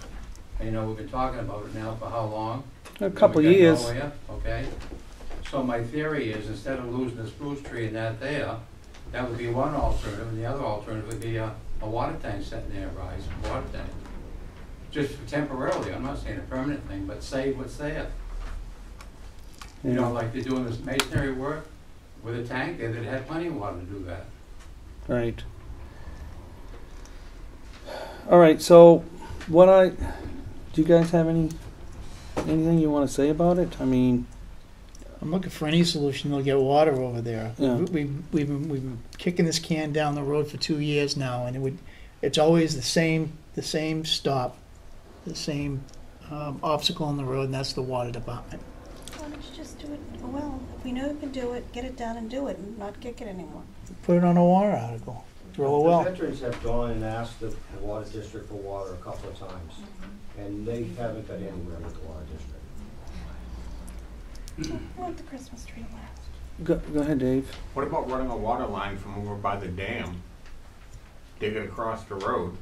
You know, we've been talking about it now for how long? A couple We got years. nowhere, okay? So my theory is, instead of losing the spruce tree and that there, that would be one alternative, and the other alternative would be a water tank sitting there, rise water tank. Just temporarily, I'm not saying a permanent thing, but save what's there. You know, like they're doing this masonry work with a tank, they had plenty of water to do that. Right. All right, so do you guys have anything you want to say about it? I mean, I'm looking for any solution to get water over there. Yeah. We've been kicking this can down the road for 2 years now, and it's always the same stop, the same obstacle on the road, and that's the water department. Why don't you just do it, well, if we know you can do it, get it done and do it, and not kick it anymore. Put it on a water article. Drill a well. The veterans have gone and asked the water district for water a couple of times, and they haven't got anywhere with the water district. I want the Christmas tree to last. go ahead, Dave. What about running a water line from over by the dam, dig it across the road,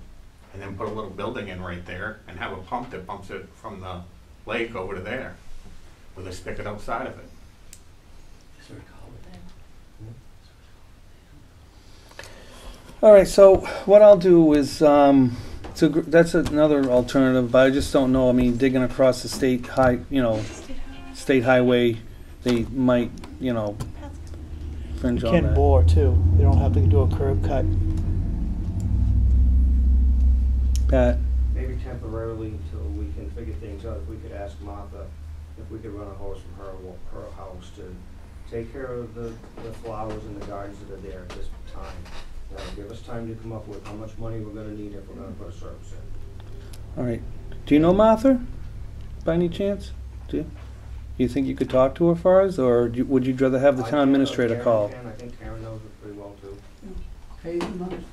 and then put a little building in right there, and have a pump that pumps it from the lake over to there, with a spigot outside of it? Is there a culvert there? All right, so what I'll do is, that's another alternative, but I just don't know. I mean, digging across the state highway, they might, fringe You on can that. bore too. You don't have to do a curb cut. Pat, Maybe temporarily until we can figure things out. If we could ask Martha if we could run a hose from her house to take care of the flowers and the gardens that are there at this time. That'll give us time to come up with how much money we're gonna need if we're gonna put a service in. all right. Do you know Martha, by any chance? Do you think you could talk to her for us, or would you rather have the I town can, administrator Karen call? can. I think Karen knows it pretty well too. Pay the month,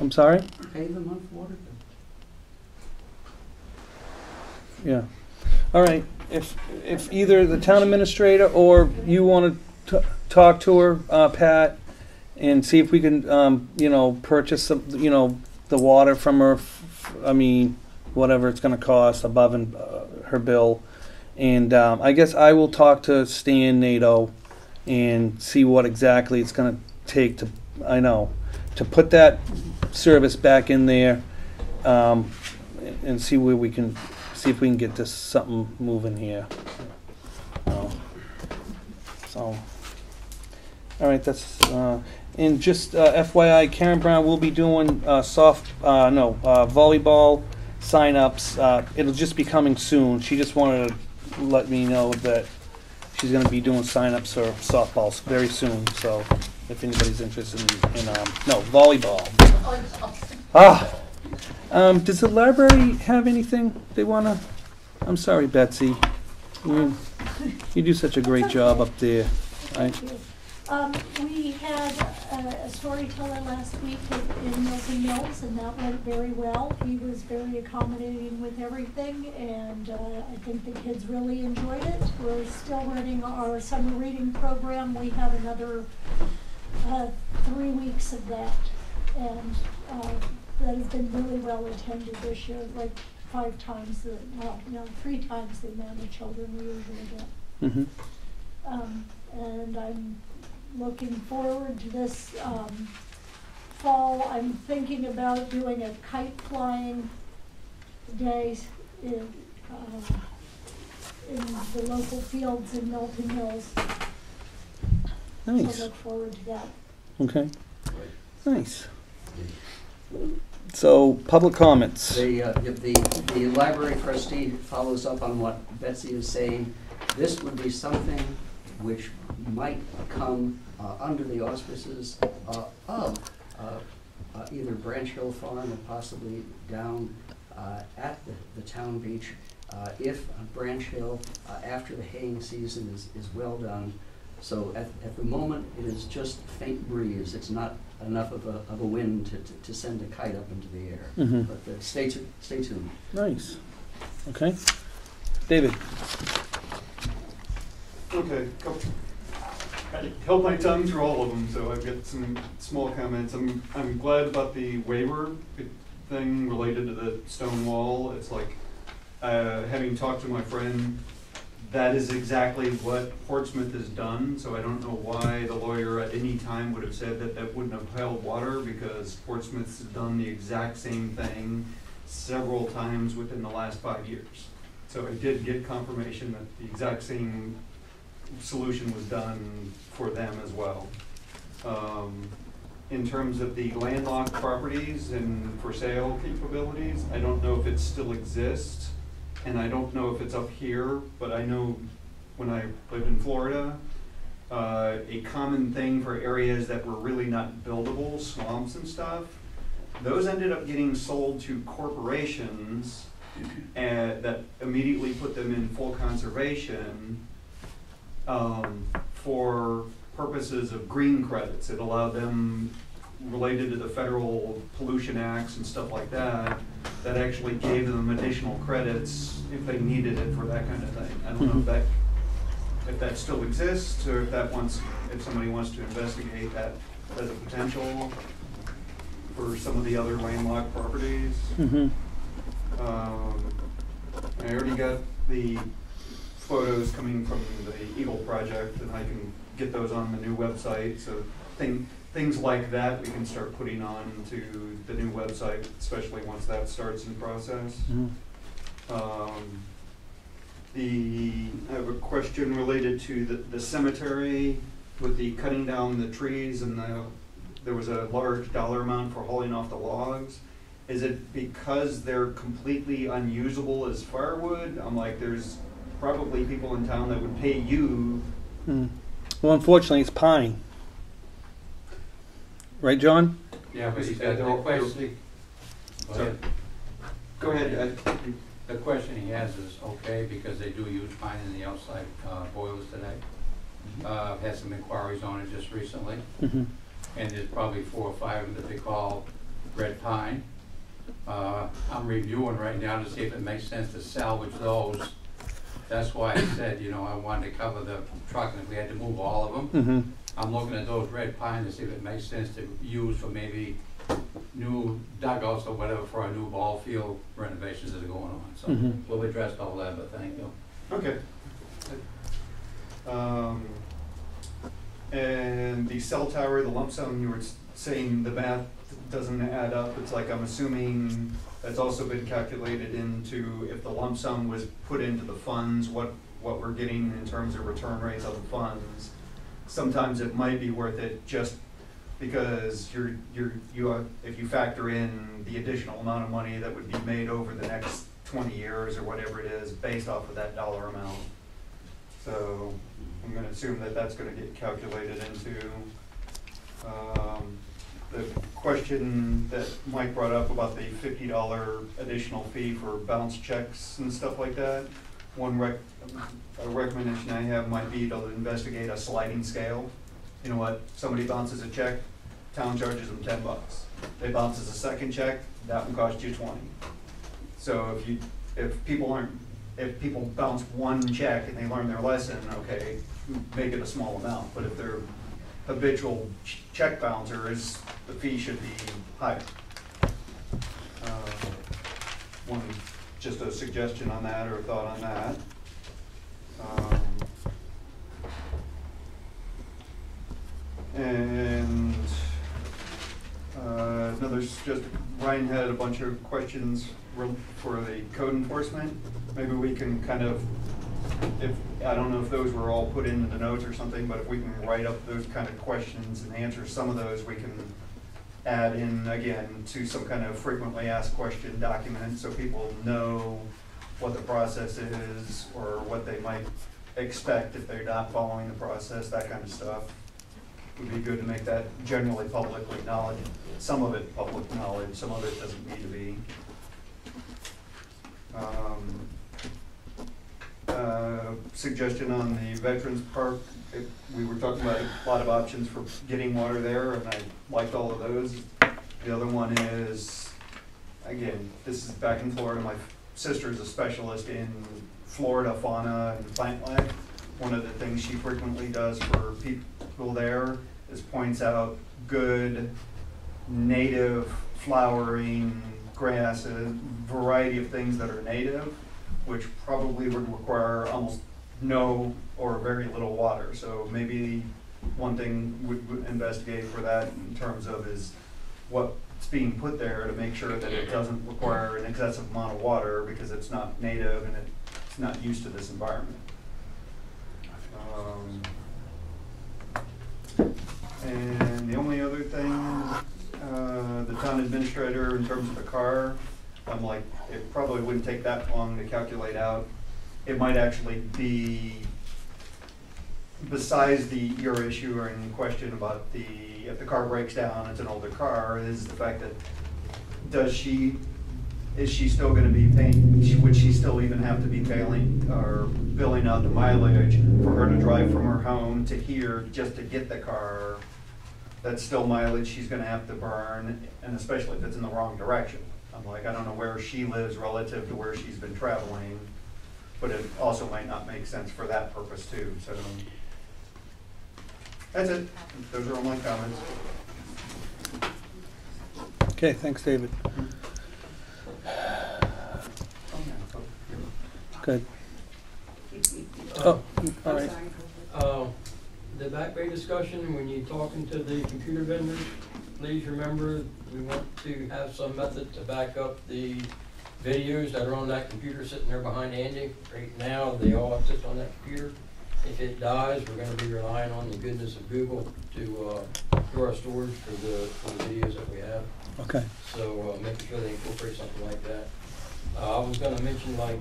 I'm sorry? pay the month water bill. Yeah. All right. If either the town administrator or you want to talk to her, Pat, and see if we can, purchase some, the water from her. I mean, whatever it's going to cost above and her bill. And I guess I will talk to Stan NATO and see what exactly it's going to take to put that service back in there, and see where we can. See if we can get this something moving here. So, all right, that's and just FYI, Karen Brown will be doing volleyball sign-ups. It'll just be coming soon. She just wanted to let me know that she's going to be doing sign-ups for softballs very soon. So, if anybody's interested in volleyball. Does the library have anything they want to? I'm sorry, Betsy. You do such a great job up there. Thank you. We had a storyteller last week in Milton Mills, and that went very well. He was very accommodating with everything, and I think the kids really enjoyed it. We're still running our summer reading program. We have another 3 weeks of that, and that has been really well attended this year, like 3 times the amount of children we usually get. Mm-hmm. And I'm looking forward to this fall. I'm thinking about doing a kite flying day in the local fields in Milton Mills. Nice. So look forward to that. Okay. Nice. So, public comments. The library trustee follows up on what Betsy is saying. This would be something which might come under the auspices of either Branch Hill Farm or possibly down at the town beach. If Branch Hill, after the haying season is well done. So at the moment, it is just faint breeze. It's not enough of a wind to send a kite up into the air. Mm-hmm. But stay tuned. Nice. Okay. David. Okay, I held my tongue through all of them, so I've got some small comments. I'm glad about the waiver thing related to the stone wall. It's like having talked to my friend, that is exactly what Portsmouth has done, so I don't know why the lawyer at any time would have said that that wouldn't have held water, because Portsmouth's done the exact same thing several times within the last 5 years. So I did get confirmation that the exact same solution was done for them as well. In terms of the landlocked properties and for sale capabilities, I don't know if it still exists, and I don't know if it's up here, but I know when I lived in Florida, a common thing for areas that were really not buildable, swamps and stuff, those ended up getting sold to corporations that immediately put them in full conservation for purposes of green credits. It allowed them, related to the federal pollution acts and stuff like that, that actually gave them additional credits if they needed it for that kind of thing. I don't know if that still exists, or if somebody wants to investigate that as a potential for some of the other landlocked properties. I already got the photos coming from the Eagle Project, and I can get those on the new website. So things like that we can start putting on to the new website, especially once that starts in process. I have a question related to the cemetery with the cutting down the trees, and there was a large dollar amount for hauling off the logs. Is it because they're completely unusable as firewood? I'm like, there's probably people in town that would pay you. Well, unfortunately, it's pine. Right, John? Yeah, but he's got no question. Go ahead. The question he has is, okay, because they do use pine in the outside boilers today. I've had some inquiries on it just recently. And there's probably 4 or 5 of them that they call red pine. I'm reviewing right now to see if it makes sense to salvage those. That's why I said, you know, I wanted to cover the truck, and if we had to move all of them, I'm looking at those red pine to see if it makes sense to use for maybe new dugouts or whatever for our new ball field renovations that are going on. So we'll address all that, but thank you. Okay. And the cell tower, the lump sum, you were saying the math doesn't add up. It's like, I'm assuming that's also been calculated into, if the lump sum was put into the funds, what we're getting in terms of return rates of the funds. Sometimes it might be worth it just because if you factor in the additional amount of money that would be made over the next 20 years or whatever it is based off of that dollar amount. So I'm going to assume that that's going to get calculated into the question that Mike brought up about the $50 additional fee for bounce checks and stuff like that. A recommendation I have might be to investigate a sliding scale. You know what? Somebody bounces a check, town charges them $10. They bounces a second check, that one costs you 20. So if people bounce one check and they learn their lesson, okay, make it a small amount. But if they're habitual check bouncers, the fee should be higher. Just a suggestion on that, or a thought on that. And another suggestion, Ryan had a bunch of questions for the code enforcement. Maybe we can kind of, I don't know if those were all put into the notes or something, but if we can write up those kind of questions and answer some of those, we can add in again to some kind of frequently asked question document so people know what the process is or what they might expect if they're not following the process, that kind of stuff. Would be good to make that generally publicly knowledge. Some of it public knowledge, some of it doesn't need to be. Suggestion on the Veterans Park. We were talking about a lot of options for getting water there, and I liked all of those. The other one is, again, this is back in Florida. My sister is a specialist in Florida fauna and plant life. One of the things she frequently does for people there is points out good native flowering grass, a variety of things that are native. which probably would require almost no or very little water. So maybe one thing would investigate for that in terms of is what's being put there to make sure that it doesn't require an excessive amount of water because it's not native and it's not used to this environment. And the only other thing, the town administrator, in terms of the car, I'm like, it probably wouldn't take that long to calculate out. It might actually be, besides your issue or in question about if the car breaks down, it's an older car, is the fact that is she still going to be paying, would she still even have to be paying or billing out the mileage for her to drive from her home to here just to get the car? That's still mileage she's going to have to burn, and especially if it's in the wrong direction. I'm like, I don't know where she lives relative to where she's been traveling, but it also might not make sense for that purpose too. So that's it. Those are all my comments. Okay, thanks, David. Good. Oh, all right. The Back Bay discussion, when you're talking to the computer vendors, please remember we want to have some method to back up the videos that are on that computer sitting there behind Andy. Right now, they all sit on that computer. If it dies, we're going to be relying on the goodness of Google to do our storage for the videos that we have. Okay. So making sure they incorporate something like that. I was going to mention, like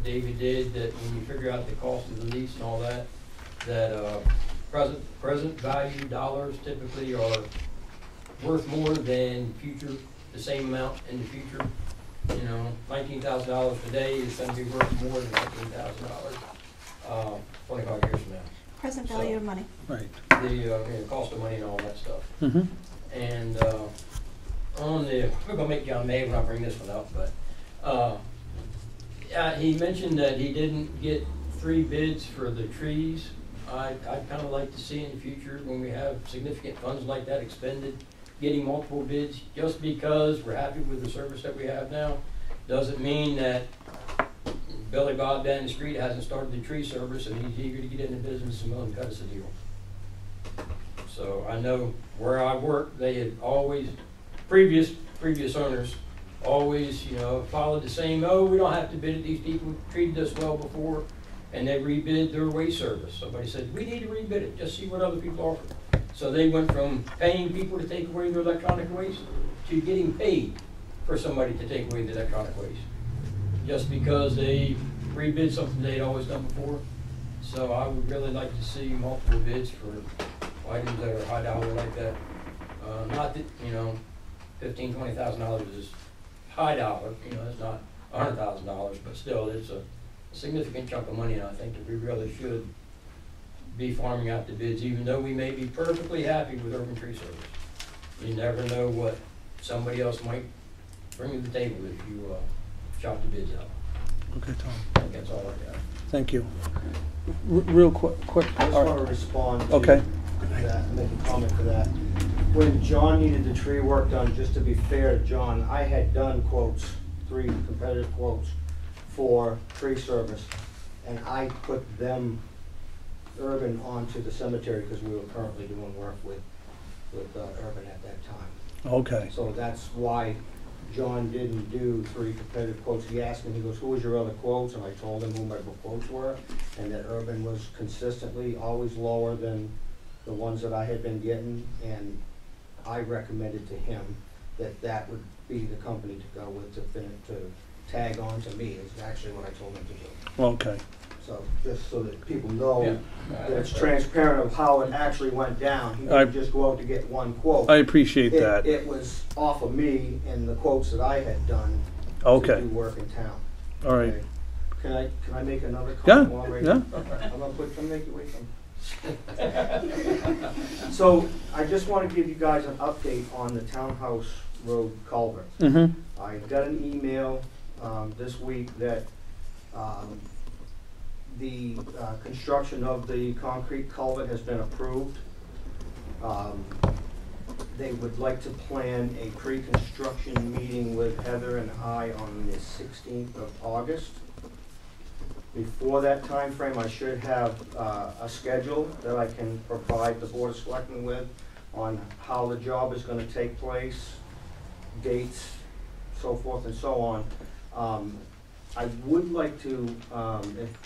David did, that when you figure out the cost of the lease and all that, that present value dollars typically are worth more than future, the same amount in the future. You know, $19,000 today is going to be worth more than $19,000 25 years from now. Present value of money. Right. The cost of money and all that stuff. Mm-hmm. And we're gonna make John May when I bring this one up, but he mentioned that he didn't get 3 bids for the trees. I'd kind of like to see in the future, when we have significant funds like that expended, getting multiple bids. Just because we're happy with the service that we have now doesn't mean that Billy Bob down the street hasn't started the tree service and he's eager to get in the business and willing to cut us a deal. So I know where I work, they had always, previous owners always, you know, followed the same, oh, we don't have to bid it, these people treated us well before, and they rebid their waste service. Somebody said, we need to rebid it, just see what other people offer. So they went from paying people to take away their electronic waste to getting paid for somebody to take away the electronic waste, just because they rebid something they'd always done before. So I would really like to see multiple bids for items that are high dollar like that. Not that, you know, $15,000, $20,000 is high dollar, you know, it's not $100,000, but still it's a significant chunk of money, and I think that we really should be farming out the bids, even though we may be perfectly happy with urban tree service. You never know what somebody else might bring to the table if you shop the bids out. Okay, Tom. I think that's all I got. Thank you. Real quick. I just want to respond to okay. that, make a comment to that. When John needed the tree work done, just to be fair to John, I had done quotes, 3 competitive quotes for tree service, and I put them, Urban, onto the cemetery because we were currently doing work with Urban at that time. Okay. So that's why John didn't do 3 competitive quotes. He asked me, he goes, who was your other quotes? And I told him who my quotes were, and that Urban was consistently always lower than the ones that I had been getting, and I recommended to him that that would be the company to go with to tag on to me, is actually what I told him to do. Okay. So, just so that people know that it's transparent of how it actually went down. He didn't just go out to get 1 quote. I appreciate that. It was off of me and the quotes that I had done okay. to do work in town. All right. Okay. Can I make another comment while I'm right yeah. I'm gonna make you wait for me. So I just want to give you guys an update on the Townhouse Road culvert. Mm-hmm. I got an email this week that the construction of the concrete culvert has been approved. They would like to plan a pre-construction meeting with Heather and I on the 16th of August. Before that time frame, I should have a schedule that I can provide the Board of Selectmen with on how the job is gonna take place, dates, so forth and so on. I would like to,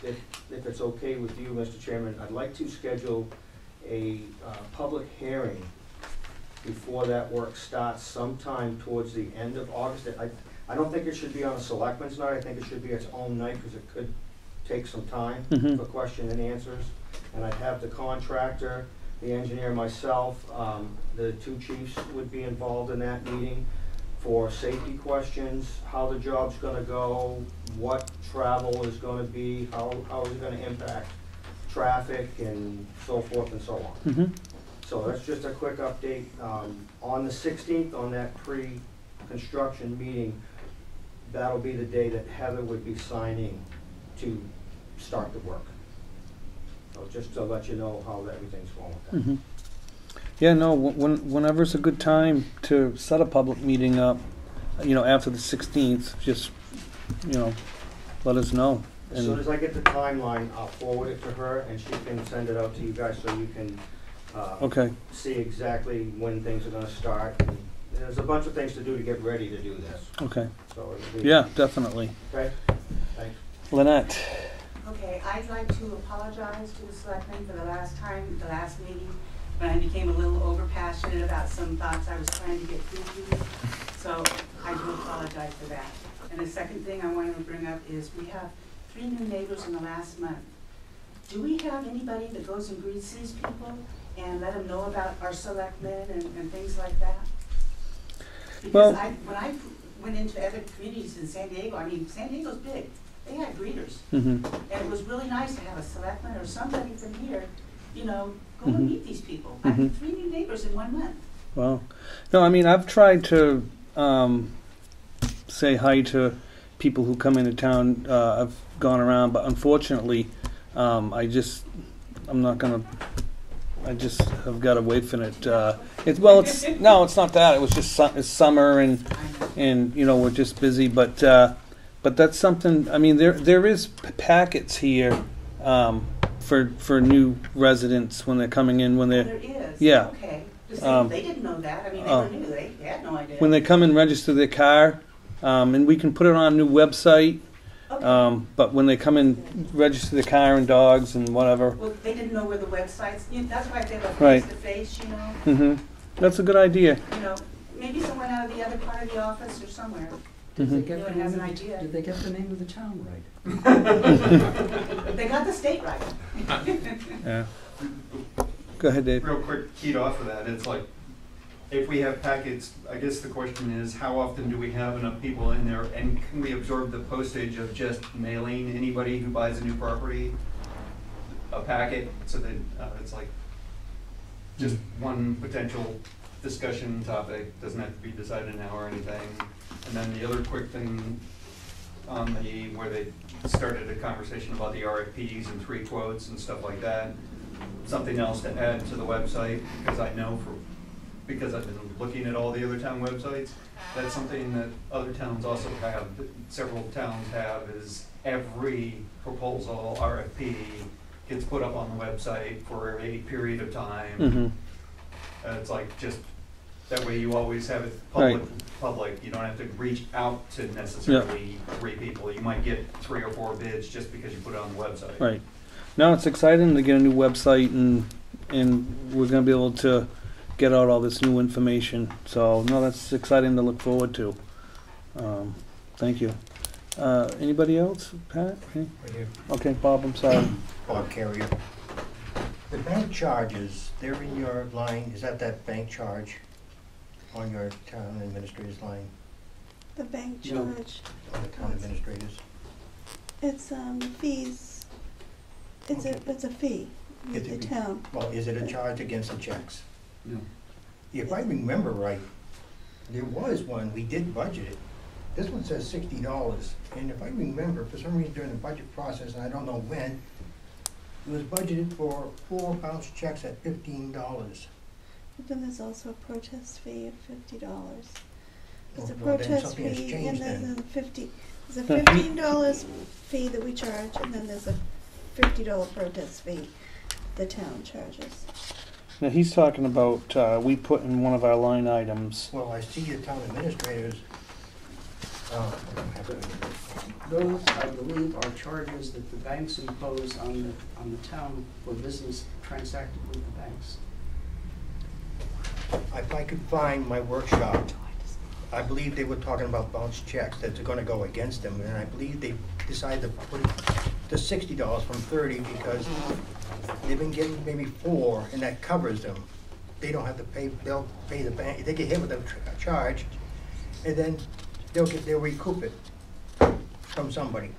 if it's okay with you, Mr. Chairman, I'd like to schedule a public hearing before that work starts sometime towards the end of August. I don't think it should be on a selectmen's night. I think it should be its own night because it could take some time for question and answers. And I'd have the contractor, the engineer, myself, the two chiefs would be involved in that meeting for safety questions, how the job's gonna go, what travel is gonna be, how is it gonna impact traffic and so forth and so on. So that's just a quick update. On the 16th, on that pre-construction meeting, that'll be the day that Heather would be signing to start the work. So just to let you know how everything's going with that. Yeah, no, whenever it's a good time to set a public meeting up, you know, after the 16th, just, you know, let us know. As soon as I get the timeline, I'll forward it to her and she can send it out to you guys so you can see exactly when things are gonna start. And there's a bunch of things to do to get ready to do this. Okay. So it'll be, Yeah, definitely. okay, thanks. Lynette. Okay, I'd like to apologize to the selectmen for the last meeting, when I became a little over passionate about some thoughts I was trying to get through to you. So I do apologize for that. And the second thing I wanted to bring up is we have 3 new neighbors in the last month. Do we have anybody that goes and greets these people and let them know about our selectmen and things like that? Because when I went into other communities in San Diego, I mean, San Diego's big. They had greeters. And it was really nice to have a selectman or somebody from here, you know, go and meet these people. I had 3 new neighbors in 1 month. Wow. No, I mean, I've tried to say hi to people who come into town. I've gone around, but unfortunately, I'm not gonna. I just have got to wait for it. It's not that. It was just it's summer and you know we're just busy. But that's something. I mean, there is packets here for new residents when they're coming in There is. Yeah. Okay. They didn't know that. I mean, they were new. They had no idea. When they come and register their car, and we can put it on a new website. Okay. But when they come and register the car and dogs and whatever. Well, they didn't know where the websites. That's why they were Right. face to face. You know. That's a good idea. You know, maybe someone out of the other part of the office or somewhere. Did they get Anyone has an idea. Did they get the name of the town right? They got the state right. Yeah. Go ahead, Dave. Real quick, keyed off of that, it's like, if we have packets, I guess the question is, how often do we have enough people in there, and can we absorb the postage of just mailing anybody who buys a new property a packet, so that it's like just one potential discussion topic, doesn't have to be decided now or anything. And then the other quick thing on where they started a conversation about the RFPs and 3 quotes and stuff like that. Something else to add to the website, because I know because I've been looking at all the other town websites, that's something that other towns also have, that several towns have, is every proposal, RFP, gets put up on the website for a period of time. It's like just, that way you always have it public. You don't have to reach out to necessarily 3 people. You might get 3 or 4 bids just because you put it on the website. Right. Now it's exciting to get a new website and we're going to be able to get out all this new information. So no, that's exciting to look forward to. Thank you. Anybody else? Pat? Okay. Right here. Okay, Bob, I'm sorry. Bob Carrier. The bank charges, they're in your line, is that bank charge on your town administrator's line? The bank No. charge, On the town administrators? it's fees. It's a fee with It's a the fee. town. Well, is it a charge against the checks? No. If I remember right, there was one, we did budget it. This one says $60, and if I remember, for some reason during the budget process, and I don't know when, it was budgeted for 4 bounce checks at $15. But then there's also a protest fee of $50. There's a Well, then protest something has fee changed and then. there's a $15 No, fee that we charge, and then there's a $50 protest fee the town charges. Now, he's talking about, we put in one of our line items. Well, I see the town administrators, I don't have it. Those, I believe, are charges that the banks impose on the town for business transacted with the banks. If I could find my workshop, I believe they were talking about bounce checks that are gonna go against them, and I believe they decided to put it to $60 from 30 because they've been getting maybe 4, and that covers them. They don't have to pay, they'll pay the bank, they get hit with a charge, and then they'll recoup it from somebody.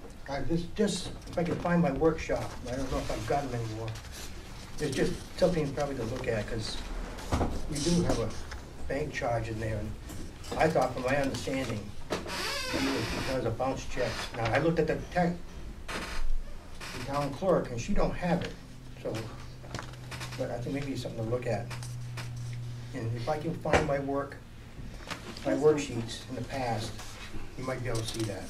Just, if I can find my workshop, I don't know if I've got them anymore. It's just something probably to look at, because we do have a bank charge in there, and I thought, from my understanding, it was because of bounce checks. Now, I looked at the town clerk, and she don't have it, so, but I think maybe it's something to look at. And if I can find my worksheets in the past, you might be able to see that.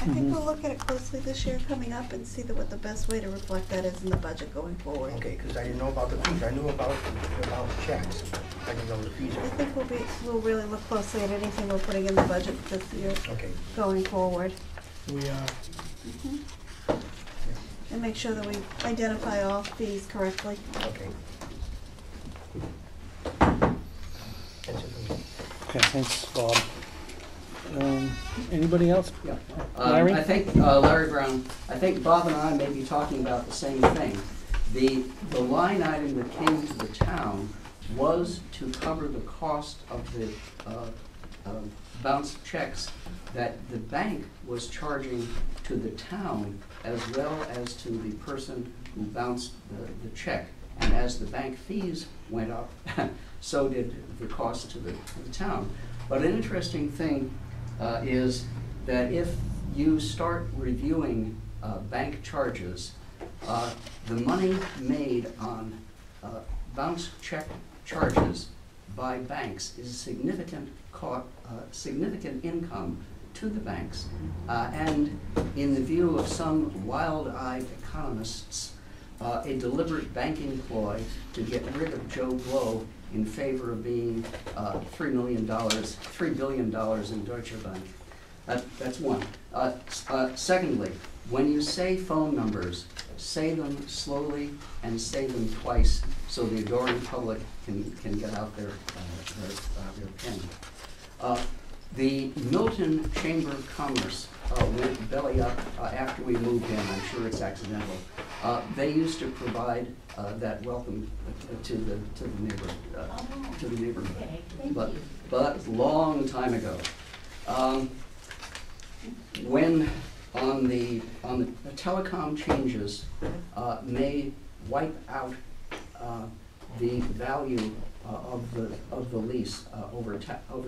I think we'll look at it closely this year coming up and see what the best way to reflect that is in the budget going forward. Okay, because I didn't know about the fees. I knew about checks. I didn't know the fees. I think we'll really look closely at anything we're putting in the budget this year going forward. We And make sure that we identify all fees correctly. Okay. That's it for me. Okay, thanks, Bob. Anybody else? Yeah. Larry? I think, Larry Brown, I think Bob and I may be talking about the same thing. The line item that came to the town was to cover the cost of the bounce checks that the bank was charging to the town as well as to the person who bounced the check. And as the bank fees went up, so did the cost to the town. But an interesting thing is that if you start reviewing bank charges, the money made on bounce check charges by banks is significant income to the banks. And in the view of some wild-eyed economists, a deliberate banking ploy to get rid of Joe Blow in favor of being $3 billion in Deutsche Bank. That's one. Secondly, when you say phone numbers, say them slowly and say them twice so the adoring public can get out their pen. The Milton Chamber of Commerce went belly up after we moved in. I'm sure it's accidental. They used to provide that welcome to the neighborhood, but long time ago. When on the telecom changes may wipe out the value of the lease over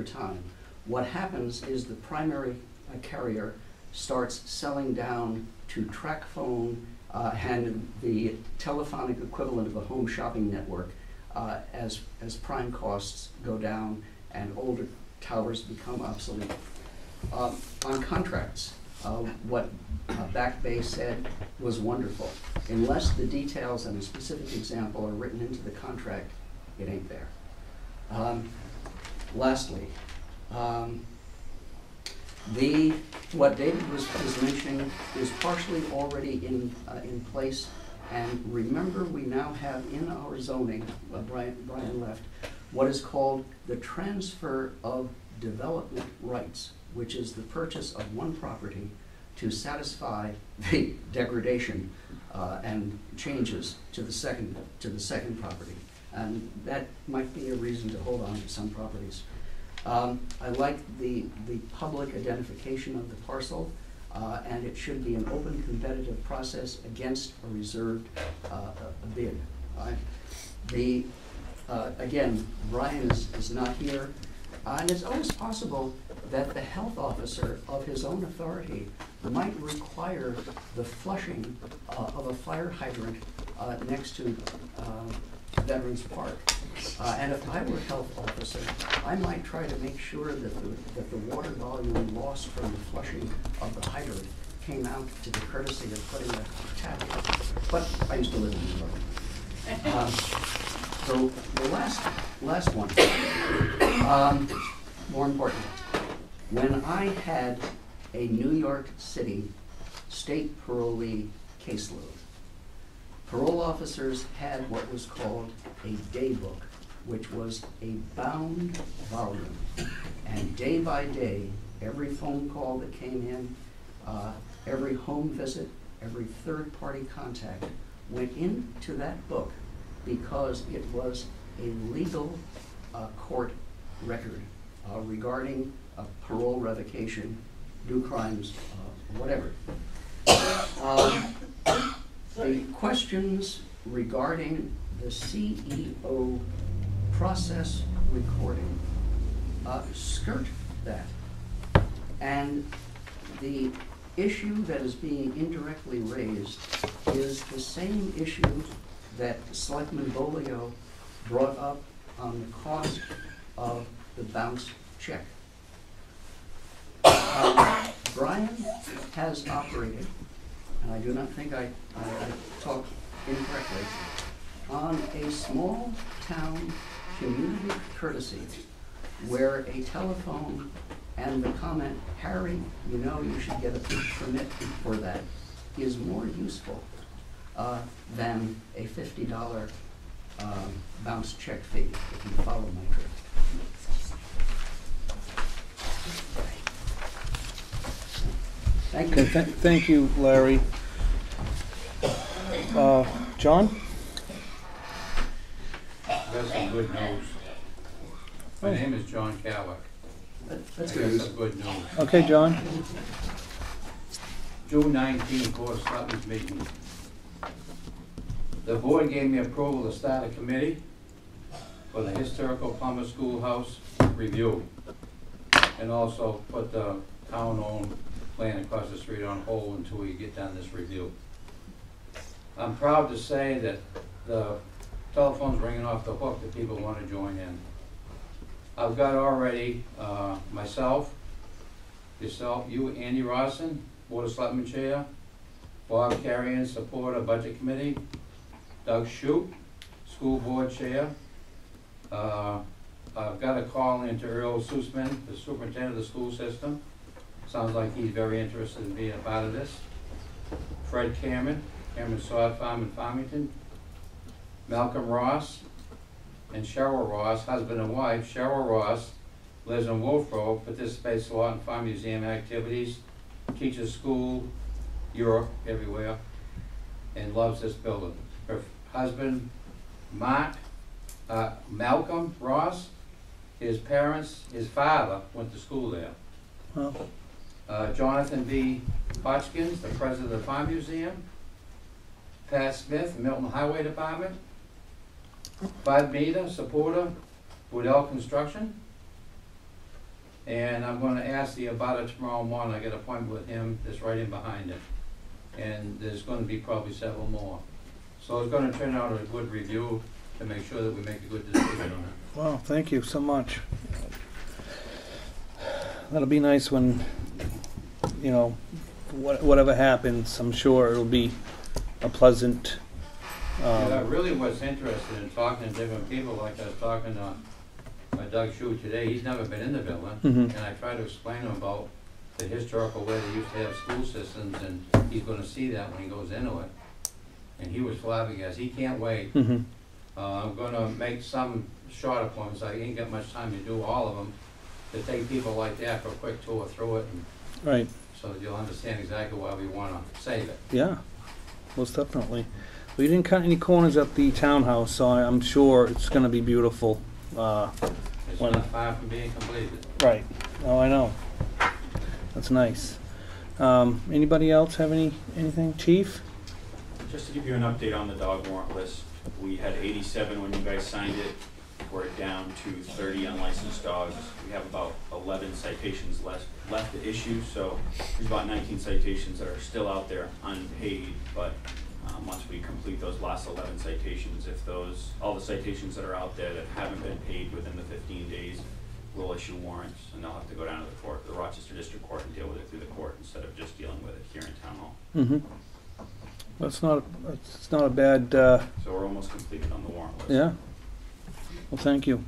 time. What happens is the primary carrier starts selling down to TracFone and the telephonic equivalent of a home shopping network as prime costs go down and older towers become obsolete. On contracts, what Back Bay said was wonderful. Unless the details and a specific example are written into the contract, it ain't there. Lastly, what David was mentioning is partially already in place. And remember, we now have in our zoning, Brian left, what is called the transfer of development rights, which is the purchase of one property to satisfy the degradation and changes to the second property. And that might be a reason to hold on to some properties. I like the public identification of the parcel, and it should be an open competitive process against a reserved bid. Again, Brian is not here, and it's always possible that the health officer of his own authority might require the flushing of a fire hydrant next to Veterans Park. And if I were health officer, I might try to make sure that the water volume lost from the flushing of the hydrant came out to the courtesy of putting a tap in. But I used to live in New York. So the last one, more important. When I had a New York City state parolee caseload, parole officers had what was called a day book, which was a bound volume. And day by day, every phone call that came in, every home visit, every third-party contact went into that book because it was a legal court record regarding parole revocation, new crimes, whatever. The questions regarding the CEO process recording skirt that. And the issue that is being indirectly raised is the same issue that Selectman Bolio brought up on the cost of the bounce check. Brian has operated, and I do not think I talked incorrectly, on a small town community courtesy where a telephone and the comment, Harry, you know you should get a permit for that, is more useful than a $50 bounce check fee, if you follow my drift. Thank you. Okay, thank you, Larry. John? Got some good news. My name is John Calick. That's I good. got some good news. Okay, John. June 19th, Board of Selectmen's meeting. The board gave me approval to start a committee for the historical Plummer Schoolhouse review, and also put the town-owned land across the street on hold until we get done this review. I'm proud to say that the telephone's ringing off the hook that people want to join in. I've got already myself, yourself, you, Andy Rawson, Board of Selectmen Chair, Bob Carrion, Supporter, Budget Committee, Doug Shoup, School Board Chair. I've got a call into Earl Sussman, the Superintendent of the school system. Sounds like he's very interested in being a part of this. Fred Cameron Sod Farm in Farmington. Malcolm Ross and Cheryl Ross, husband and wife. Cheryl Ross lives in Wolf Road, participates a lot in farm museum activities, teaches school, Europe, everywhere, and loves this building. Her husband, Malcolm Ross, his parents, his father went to school there. Well, Jonathan B. Hodgkins, the president of the Farm Museum. Pat Smith, Milton Highway Department. Bud Meader, supporter, Woodell Construction. And I'm going to ask the abutter tomorrow morning. I get an appointment with him that's right in behind it. And there's going to be probably several more. So it's going to turn out a good review to make sure that we make a good decision on it. wow, thank you so much. That'll be nice when, you know, whatever happens, I'm sure it'll be a pleasant. I really was interested in talking to different people, like I was talking to Doug Shoup today. He's never been in the building, and I tried to explain to him about the historical way they used to have school systems, and he's going to see that when he goes into it. And he was flabbergasted. He can't wait. I'm going to make some short appointments. I ain't got much time to do all of them, to take people like that for a quick tour through it, and Right. so that you'll understand exactly why we want to save it. Yeah, most definitely. We didn't cut any corners at the townhouse, so I'm sure it's going to be beautiful. It's When- not far from being completed. Right. Oh, I know. That's nice. Anybody else have anything, Chief? Just to give you an update on the dog warrant list, we had 87 when you guys signed it. We're down to 30 unlicensed dogs. We have about 11 citations left to issue, so there's about 19 citations that are still out there unpaid, but once we complete those last 11 citations, if all the citations that are out there that haven't been paid within the 15 days, we'll issue warrants, and they'll have to go down to the Rochester District Court and deal with it through the court instead of just dealing with it here in Mm-hmm. That's not, it's not a bad, So we're almost completed on the warrant list. yeah. Well, thank you.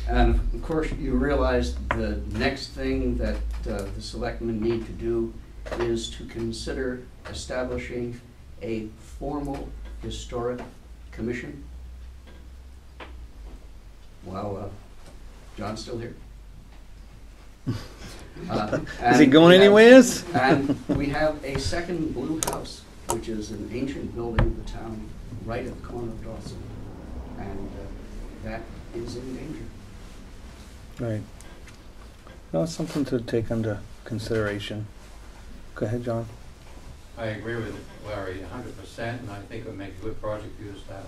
And of course, you realize the next thing that the selectmen need to do is to consider establishing a formal historic commission. While John's still here. Is he going anywheres? And we have a second blue house, which is an ancient building of the town, right at the corner of Dawson. And that is in danger. Right. That's something to take under consideration. Go ahead, John. I agree with Larry 100%, and I think it would make a good project for you to start.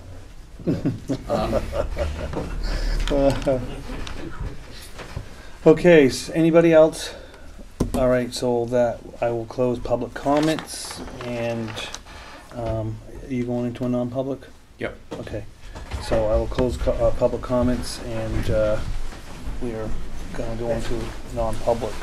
Okay, anybody else? All right, so that I will close public comments, and are you going into a non-public? Yep. Okay, so I will close public comments, and we are going to go into non-public.